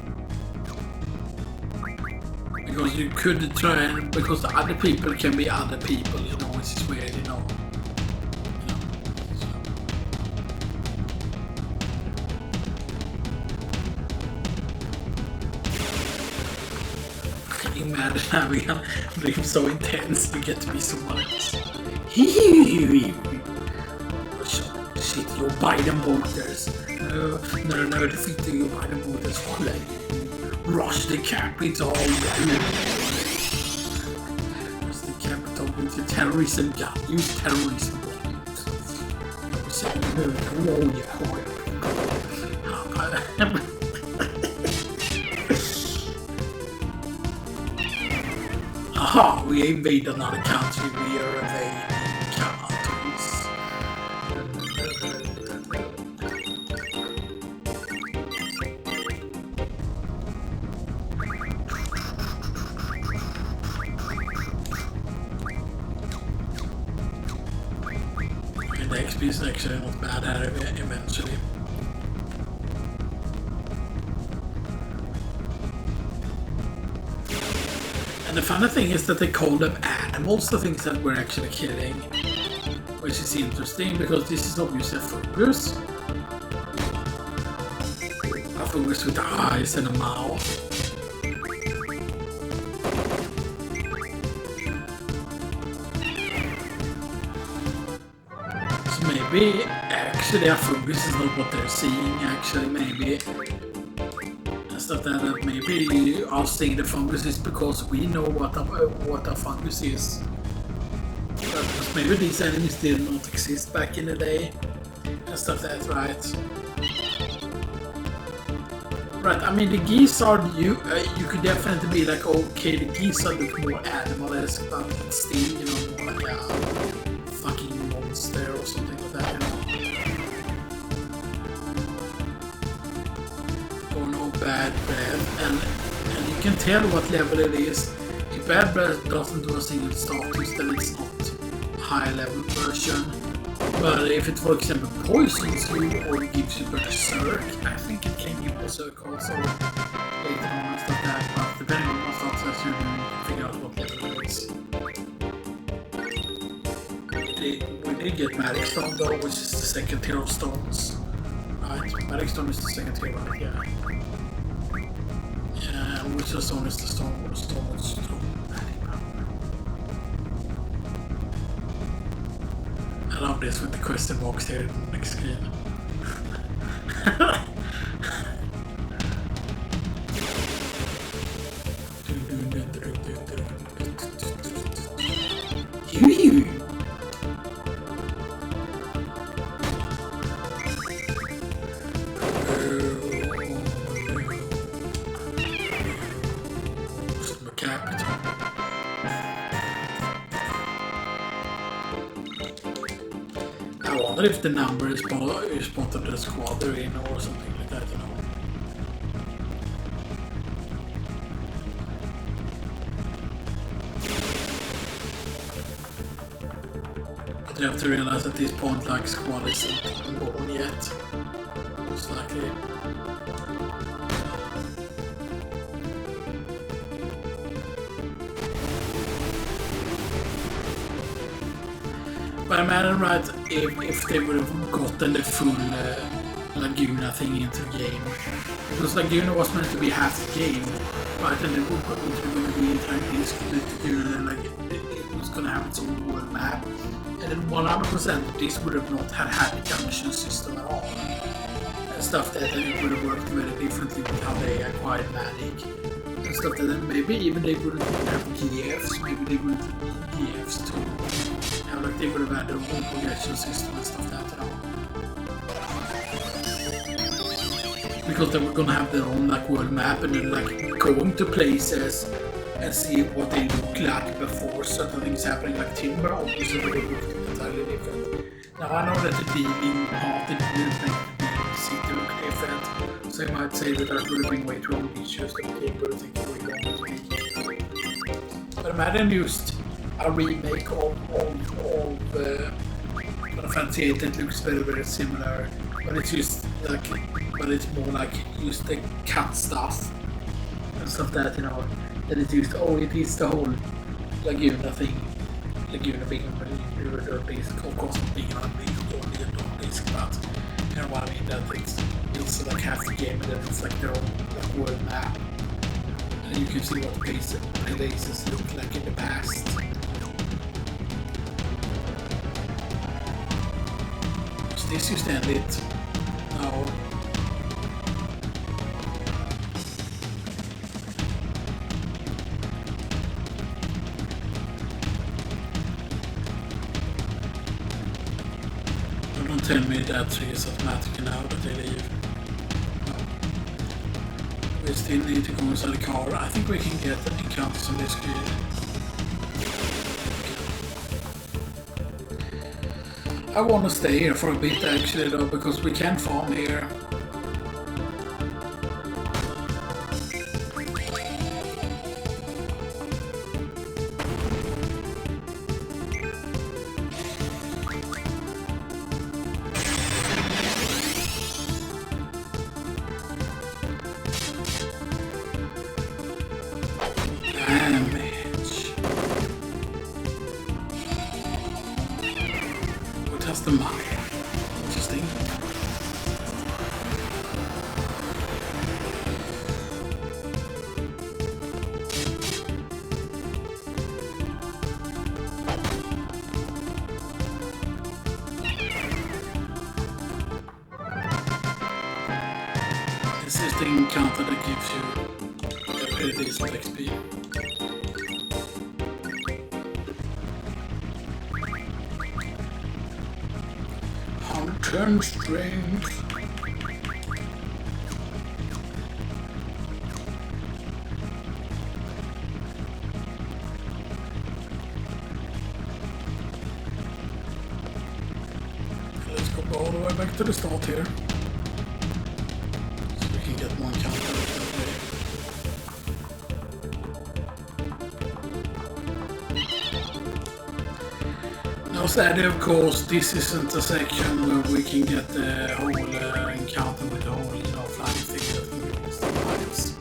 A: Because you could try and, because the other people can be other people, you know, which is weird, you know. So. Can you imagine having a dream so intense you get to be someone else? Shit, your Biden voters. No, defeat your Biden voters. Rush the capital. terrorism gun, use terrorism weapons. Aha, we invade another country, we are invading countries. And the XP is actually not bad at it eventually. And the funny thing is that they call them animals, the things that we're actually killing. Which is interesting, because this is obviously a fungus. A fungus with eyes and a mouth. So maybe actually a fungus is not what they're seeing, actually maybe. Stuff that maybe us seeing the fungus is because we know what a fungus is. But maybe these enemies did not exist back in the day and stuff like that, right? Right, I mean the geese are you could definitely be like, okay, the geese are look more animal-esque, but it's still, you know, more like a fucking monster or something like that, you know. Bad breath, and you can tell what level it is. If bad breath doesn't do a single status, then it's not a high level version. But if it, for example, poisons you or gives you berserk, I think it can give berserk also later on and stuff like that. But depending on what status you can figure out what level it is. We did get Magic Stone though, which is the second tier of stones. Right, Magic Stone is the second tier, right? Yeah. Which stone is the stone strong. I love this with the question box here in the next screen. If the number is part of the squad they're in or something like that, you know. But you have to realize at this point, like, squad isn't born yet. Most likely. But I imagine, right, if they would have gotten the full Laguna thing into the game. Because Laguna was meant to be half the game, right? And it was going to be entirely split Laguna, and like it was going to have its own world map. And then 100% this would have not had the mission system at all. And stuff that it would have worked very differently with how they acquired Magic. And stuff that maybe even they wouldn't have GFs, maybe they wouldn't need GFs too. Like they would have had their own progression system and stuff like that, you know. Because they were gonna have their own like world map and then like going to places and see what they look like before certain things happening, like Timber obviously would have looked entirely different. Now I know that the dealing part didn't make the city look different, so I might say that would have been way too ambitious to be able to think we're going to make. But imagine used a remake of Final Fantasy VIII that looks very, very similar, but it's just like, but it's more like use the cut stuff and stuff that, you know, that it's used. Oh, it is the whole Laguna thing, Laguna being a base, of course, being on a base, but you know what I mean. That it's like half the game, and then it's like their own world map, and you can see what places look like in the past. This used to end it. No. Don't tell me that triggers automatically now that they leave. We still need to go inside the car. I think we can get encounters on this grid. I want to stay here for a bit actually though, because we can farm here. This is the encounter that gives you a pretty decent XP. Turn strength. Let's go all the way back to the start here. So we can get one counter that way. Now sadly of course this isn't a section where we can get the whole encounter with the whole flying thing that can be sometimes.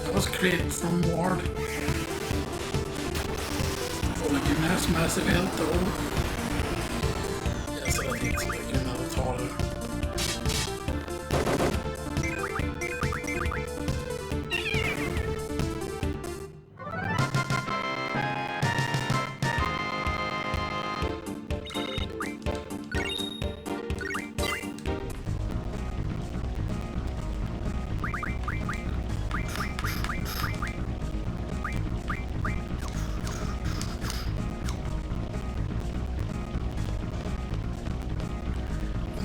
A: That was crit from Ward. For like him has massive health though. Yes, I think so, like another taller.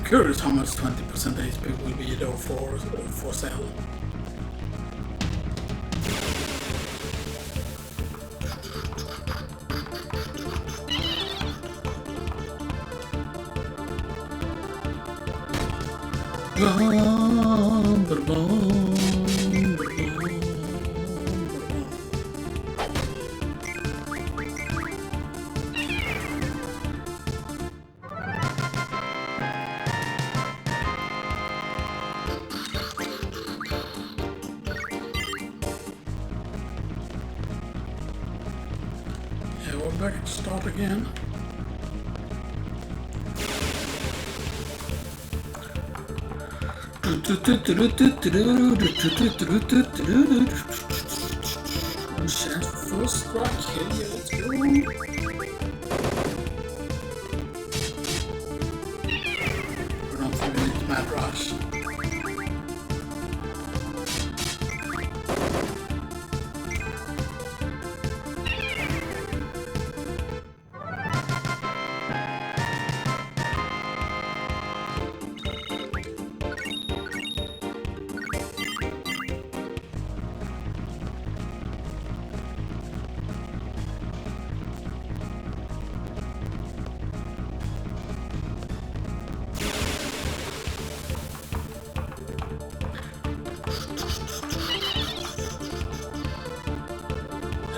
A: Curious how much 20% HP will be though for Zell. Yeah, we're back to start again. Chance for first strike, hell yeah, let's go. We're not doing it, Mad Rush.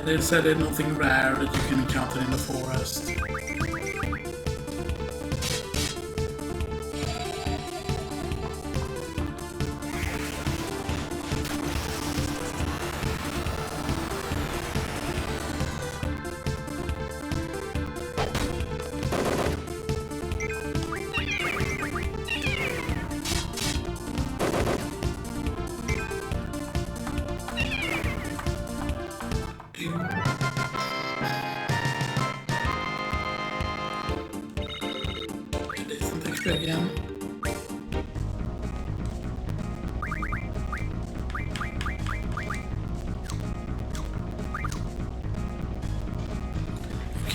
A: They said there's nothing rare that you can encounter in the forest. Again.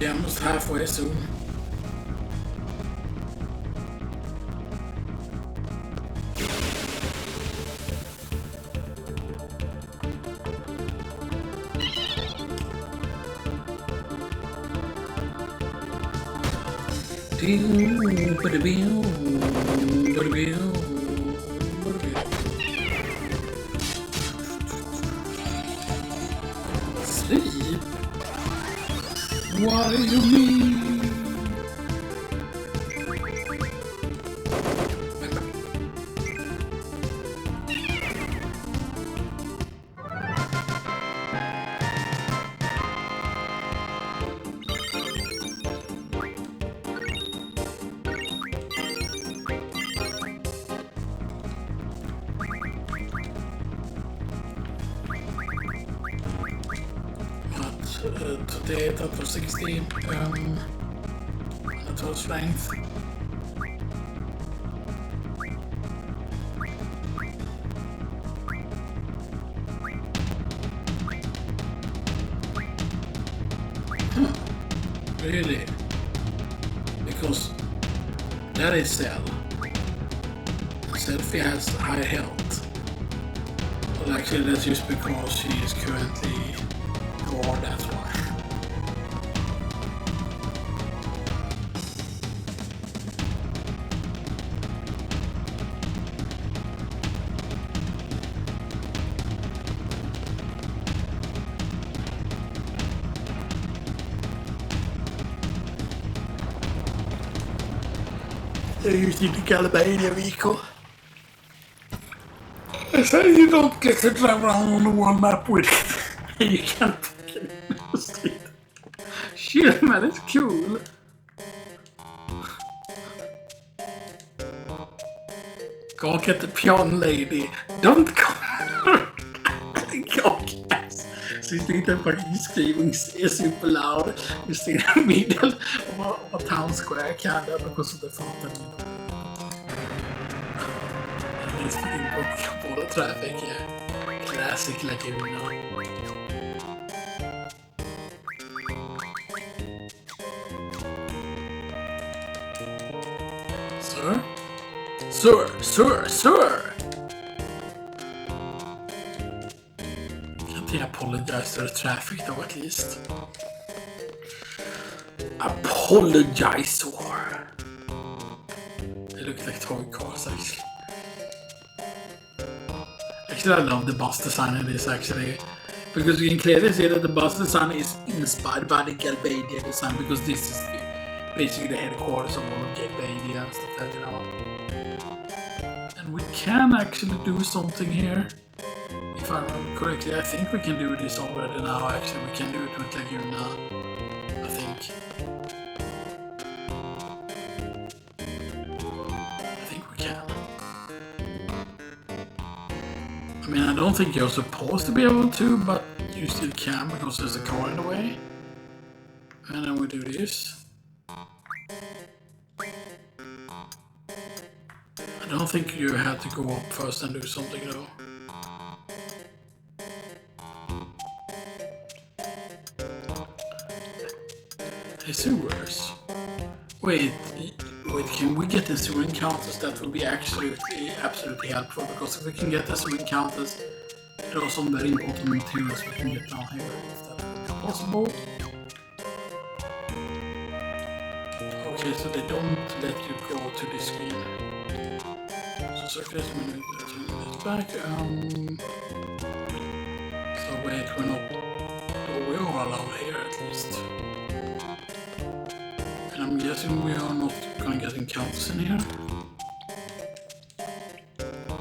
A: Okay, I'm almost halfway soon. Sleep? What do you mean? Today that was 16. That was strength. Really? Because that is Zell. Selphie has high health. Well, actually, that's just because she is currently war, that's why. They're using the Galabania vehicle. I said you don't get to drive around on the world map with it. You can't fucking see it. Shit, man, it's cool. Go get the pion lady. Don't come. Go guys. She's doing that fucking screaming super loud. You see in the middle of a town square kinda because of the fountain. It's fucking book up all the traffic, yeah. Classic Laguna. Sir? Sir! Can't they apologize to the traffic though at least? Apologize for. They look like toy cars actually. Actually, I love the bus design in this actually. Because you can clearly see that the bus design is inspired by the Galbadia design because this is basically the headquarters of all of Galbadia and stuff like that, And we can actually do something here. If I remember correctly, I think we can do this already now actually. We can do it with Laguna, I think. I mean, I don't think you're supposed to be able to, but you still can because there's a car in the way. And then we do this. I don't think you have to go up first and do something though. Hey, sewers. Wait, can we get the sewer encounters? That would be absolutely helpful because if we can get the sewer encounters, there are some very important materials we can get down here. If that would be possible. Okay, so they don't let you go to this screen. So circulate a minute back. So wait, we're not. Oh, we are allowed here at least. And I'm guessing we are not gonna get encounters in here.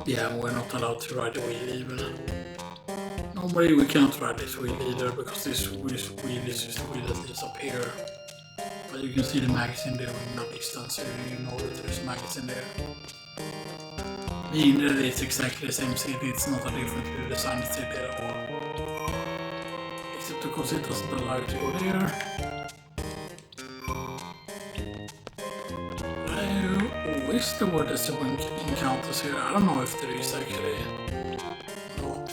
A: Yeah, we're not allowed to ride the wheel even. Normally we can't ride this wheel either because this wheel is just the wheel that is up here. But you can see the magazine there in the distance, so you know that there's a magazine there. Meaning that it's exactly the same SeeD, it's not a different design SeeD at all. Except because it doesn't allow you to go there. I wish there were the sewer encounters here. I don't know if there is actually not.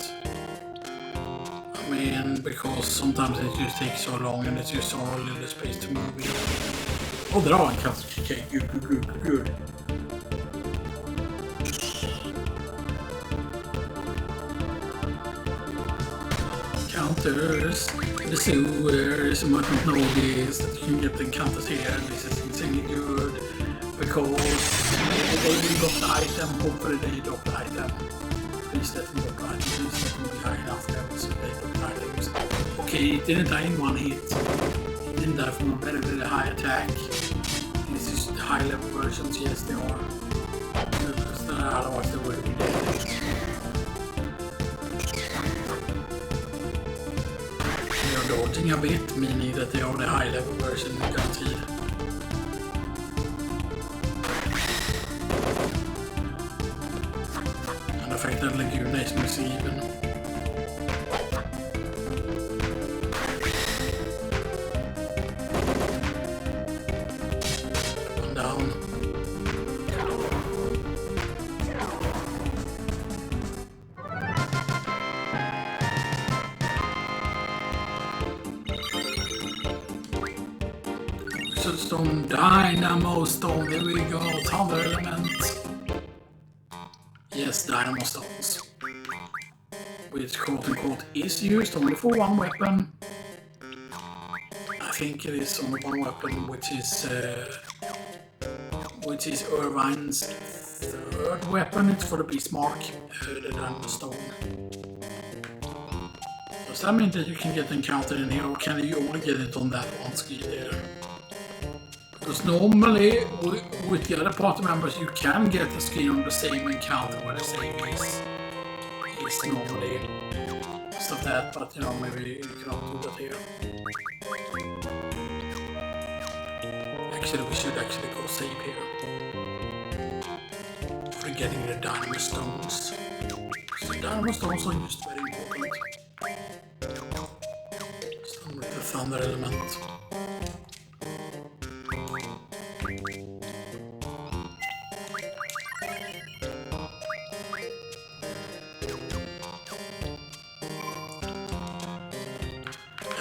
A: I mean, in because sometimes it just takes so long and it's just so little space to move in. Oh, there are counters. Okay, good. Counters in the sewers. You might not know this, that you can get the counters here. This is insanely good because maybe they will drop the item. Hopefully they drop the item. Please let me drop the item. Please let me be high enough level so they drop the items. Okay, it didn't die in one hit. It didn't die from a very, very high attack. This is the high level versions. Yes, they are. Because otherwise they would be dead. Dodging a bit, meaning that they are the high level version guaranteed. And the fact that Laguna is missing even. One down. Stone, Dynamo Stone, there we go, Thunder Element. Yes, Dynamo Stones. Which quote unquote is used only for one weapon. I think it is only one weapon, which is Irvine's third weapon. It's for the Bismarck, the Dynamo Stone. Does that mean that you can get encountered in here, or can you only get it on that one ski there? Because normally, with the other party members, you can get the skin on the same encounter where the same is normally stuff that, but you know, maybe you cannot do that here. Actually, we should actually go save here. For getting the Dynamo Stones. So the Dynamo Stones are just very important. Stone with the Thunder Element.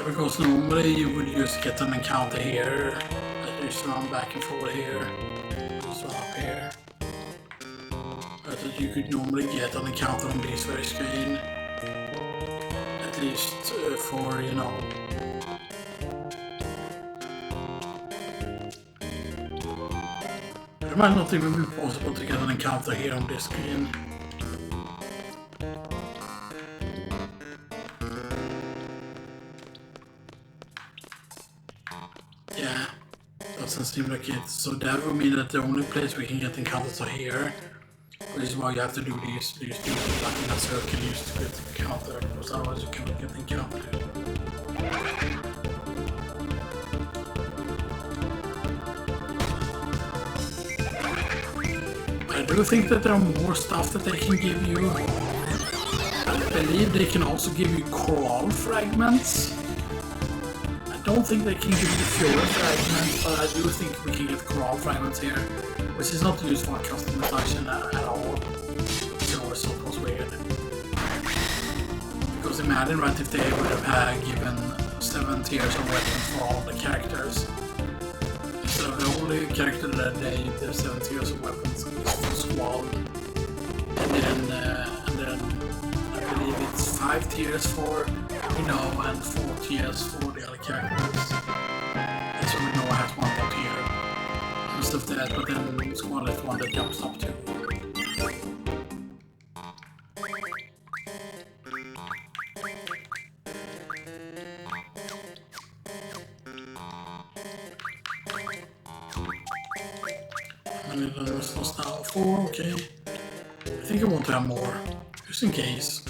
A: Because normally you would just get an encounter here, just run back and forth here, just run up here. But that you could normally get an encounter on this very screen, at least for, you know. It might not even be possible to get an encounter here on this screen. Doesn't seem like it, so that would mean that the only place we can get encounters are here, which is why you have to do these two like in a circle used to get encounter, because otherwise you cannot get encountered. I do think that there are more stuff that they can give you. I believe they can also give you coral fragments. I don't think they can give you the Fury fragments, but I do think we can get coral fragments here, which is not used for customization at all. So it's almost weird. Because imagine, right, if they would have had given 7 tiers of weapons for all the characters. Instead of the only character that they gave their 7 tiers of weapons is for Squall. And then I believe it's 5 tiers for Rinoa and 4 tiers for the other characters. And so Rinoa has one more tier and stuff like that, but then Squall is one that jumps up to. And then there's now 4, okay. I think I want to have more, just in case.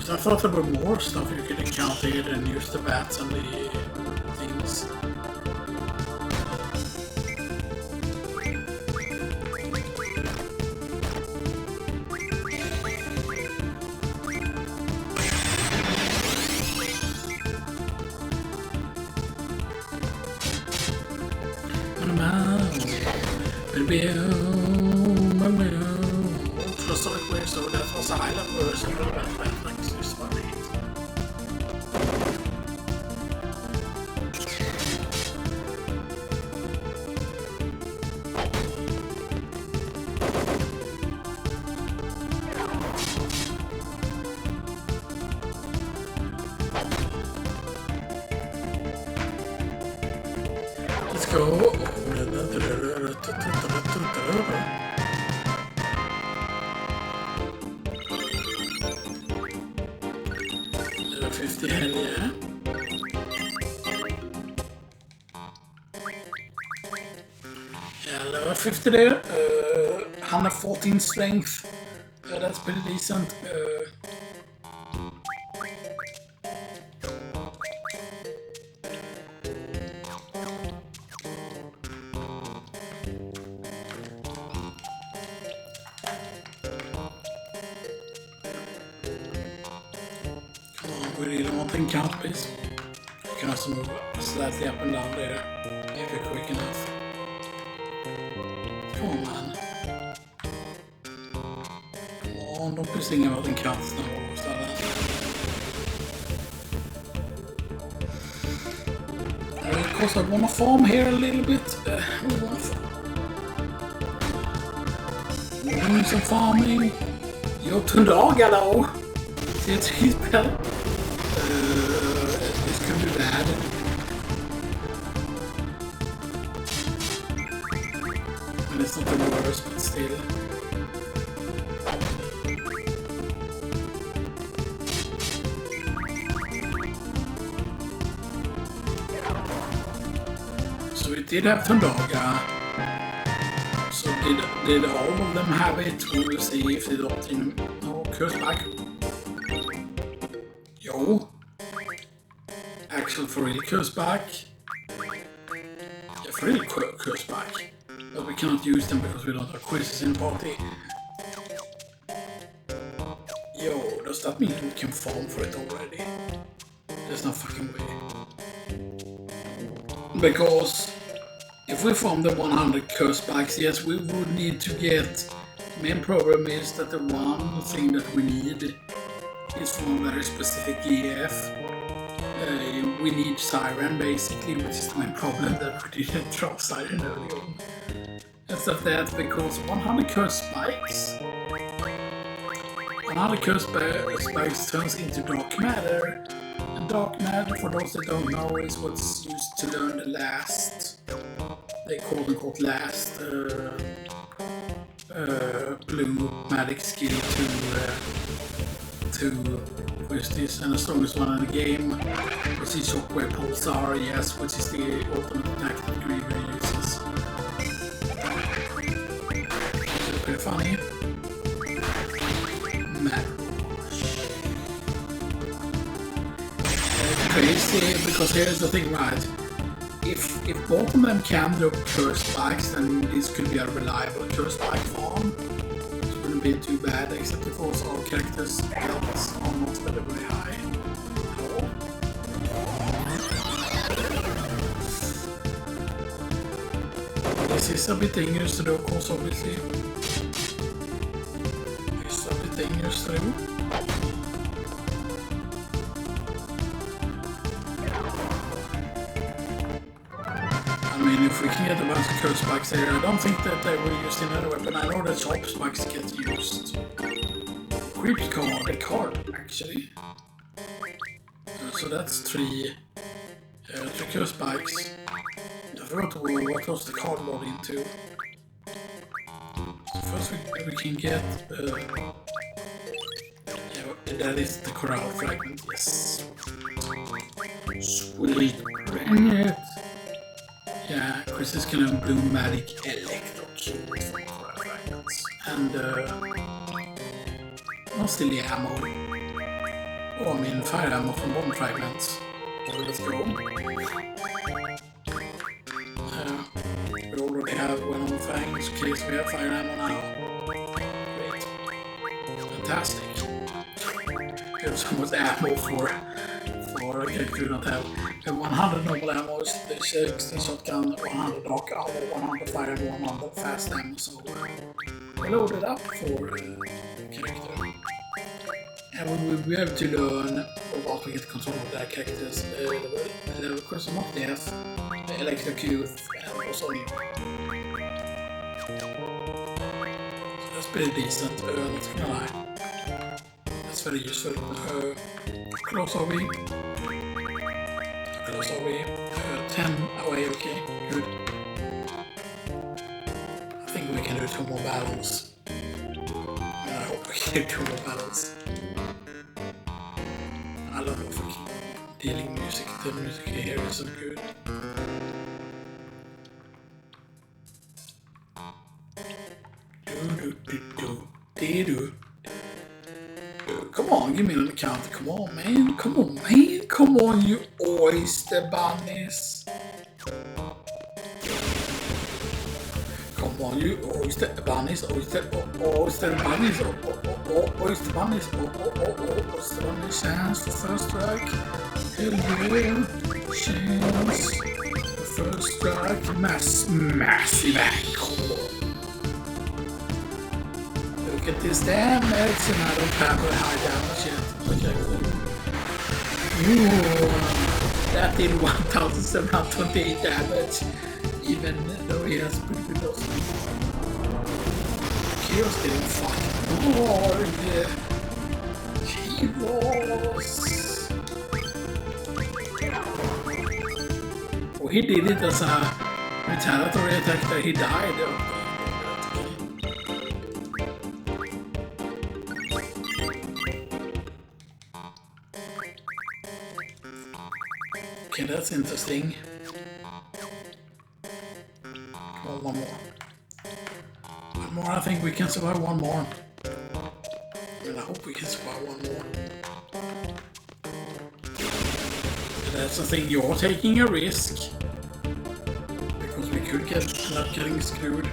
A: I thought there were more stuff you could encounter here than use the bats and the things. Trust on the way, so that was an island version of that like this one. Let's go. 50, hell yeah. Yeah, level 50 there. 114 strength. That's pretty decent. We really want to encounter this. You can also move slightly up and down there if you're quick enough. Come on, man. Come on, don't be singing about encounters now. Of course, I want to farm here a little bit. We want to farm. We're doing some farming. Yo, Tundaga though. See, it's his bell. This could be bad. And it's not the worst, but still. So we did have Tundaga. So did all of them have it? We will see if they don't in curse back. Yo. Actual for real curse back. Yeah, for real curse back. But we cannot use them because we don't have Quistis in the party. Yo, does that mean we can farm for it already? There's no fucking way. Because if we farm the 100 curse backs, yes, we would need to get. The main problem is that the one thing that we need is from a very specific EF. We need Siren basically, which is the main problem that we didn't drop Siren early on. Instead of that, because 100 curse spikes. 100 curse spikes turns into dark matter. And dark matter, for those that don't know, is what's used to learn the last. They quote-unquote last blue magic skill to Quistis, and the strongest one in the game, which is Shockwave Pulsar, yes, which is the ultimate attack that Revolver uses. It's pretty funny. Maverick. It's crazy, because here's the thing, right? If both of them can do curse spikes, then this could be a reliable curse spike farm. It wouldn't be too bad, except of course all characters' healths are not very, very high at all. This is a bit dangerous to do, of course, obviously. It's a bit dangerous to do. I mean, if we can get a bunch of curse spikes there, I don't think that they were used in another weapon. I know that sharp spikes get used. Creep card, a card actually. So that's three curse spikes. I forgot what was the card load into. So first we can get yeah, that is the corral fragment, yes. Sweet, bring it. Yeah, Quistis can have blue magic electrocute from corral fragments. And still the ammo. Oh, I mean fire ammo from bomb fragments. So let's go. We already have one on fangs, in case we have fire ammo now. Great. Fantastic. Here's so much ammo for a character we don't have. 100 normal ammo, 16 shotgun, 100 dark ammo, 100 fire, and 100 fast ammo. So we loaded up for character. And we have to learn about to get control of their characters. Level Crescent of Death, Electrocute, and also new. So that's pretty decent, not gonna lie. That's very useful. Close are we? Close are we? 10 away, okay, good. I think we can do 2 more battles. I hope we can do 2 more battles. I love the fucking dealing music. The music here is so good. Come on, give me an account. Come on, man. Come on, man. Come on, you oyster bunnies. Come on, you oyster bunnies. Oyster bunnies. Oyster bunnies. Oyster bunnies. Chance for first strike. Hell yeah. Chance for first strike. Massive ankle. Look at this damage, and I don't have a high damage yet. Ooh, that did 1,728 damage, even though he has pretty good loss. Kio's getting fucking hard. Kios. Oh, he did it as a retaliatory attack that he died. Okay, that's interesting. Come on, one more. One more, I think we can survive one more. And I hope we can survive one more. And that's the thing, you're taking a risk. Because we could end up getting screwed.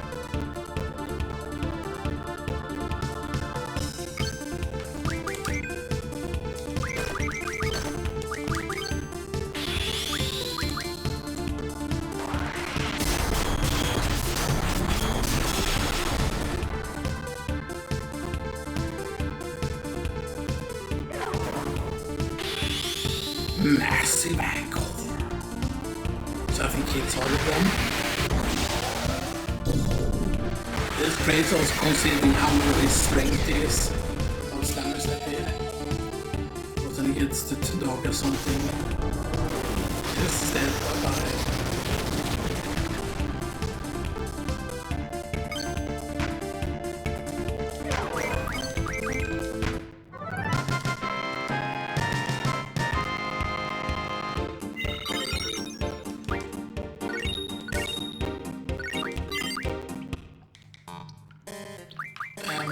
A: Massive ankle. So I think it's all of them. This praise also considering how low his strength is. How damage that did. But then he gets to dog or something. Just dead, bye-bye.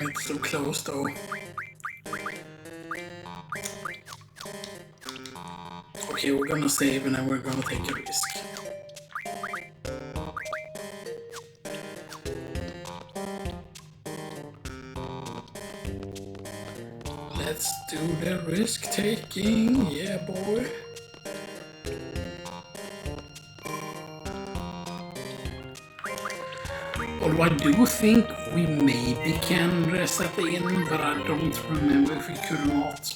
A: It's so close though. Okay, we're gonna save and then we're gonna take a risk. Let's do the risk taking, yeah boy. Although I do think we maybe can reset in, but I don't remember if we could or not.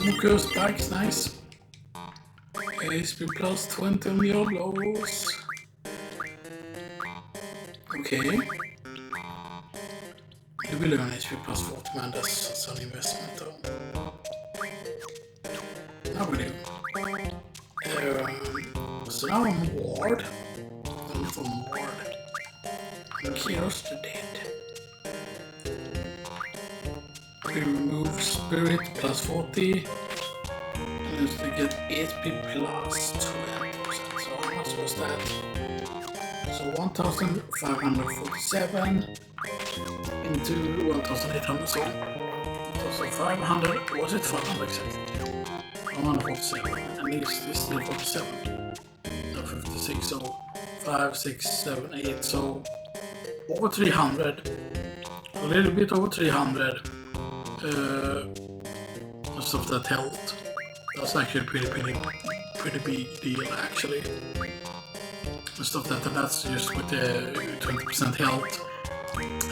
A: More curse spikes, nice. HP plus 20 on the old blows. Okay. You will learn HP plus 40, man, that's an investment though. Now we do. So now I'm Ward. I'm from Ward. And Heroes to Dead. We remove Spirit plus 40. And we get HP plus 20%. So how much was that? So 1,547 into 1,800, so 1,500, was it 500 exactly? 147, and this is still 47, no 56, so 5, 6, 7, 8, so over 300, a little bit over 300, most of that health. That's actually a pretty big deal actually. Most of that, and that's just with the 20% health.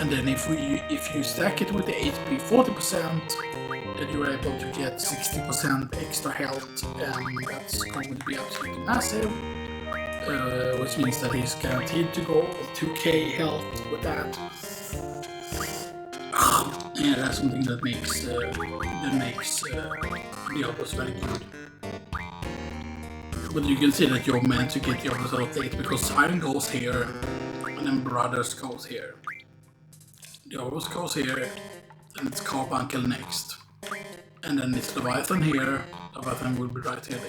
A: And then if you stack it with the HP 40%, then you're able to get 60% extra health, and that's going to be absolutely massive. Which means that he's guaranteed to go 2k health with that. Yeah, that's something that makes the others very good. But you can see that you're meant to get the others out late because Siren goes here, and then Brothers goes here. The Others goes here, then it's Carbuncle next. And then it's Leviathan here, Leviathan will be right here.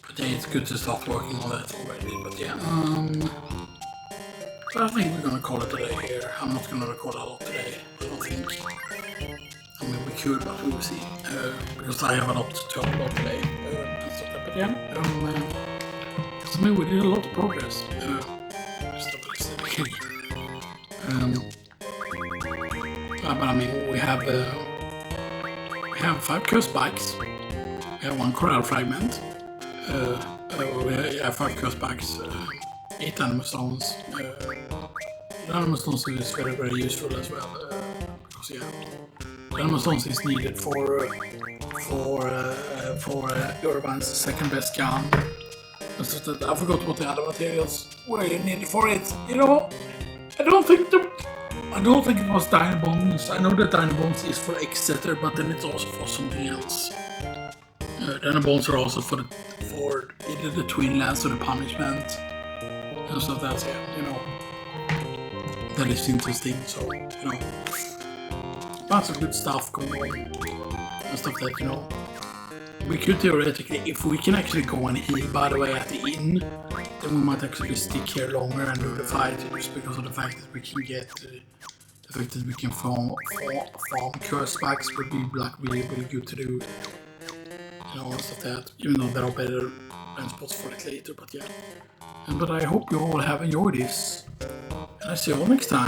A: But yeah, it's good to start working on that already, but yeah. So I think we're gonna call it a day here. I'm not gonna record a lot today, I don't think. I mean, we could, but we will see. Because I have a lot to upload today. But yeah, so I mean, we did a lot of progress. But I mean, we have 5 curse spikes. We have 1 coral fragment. We have 5 curse spikes. 8 animal stones. The animal stones is very, very useful as well. Because yeah, the animal stones is needed for Irvine's second best gun. I forgot what the other materials were needed for it. You know, I don't think it was Dynabones. I know that Dynabones is for Exeter, but then it's also for something else. Dynabones are also for either the Twin Lance or the Punishment. And so that's, yeah, you know, that is interesting. So, you know, lots of good stuff going on and stuff that, you know, we could theoretically, if we can actually go and heal, by the way, at the inn, then we might actually stick here longer and do the fight, just because of the fact that we can get, the fact that we can farm curse spikes would be like really, really good to do. You know, stuff that, even though there are better spots for it later, but yeah. But I hope you all have enjoyed this, and I see you all next time.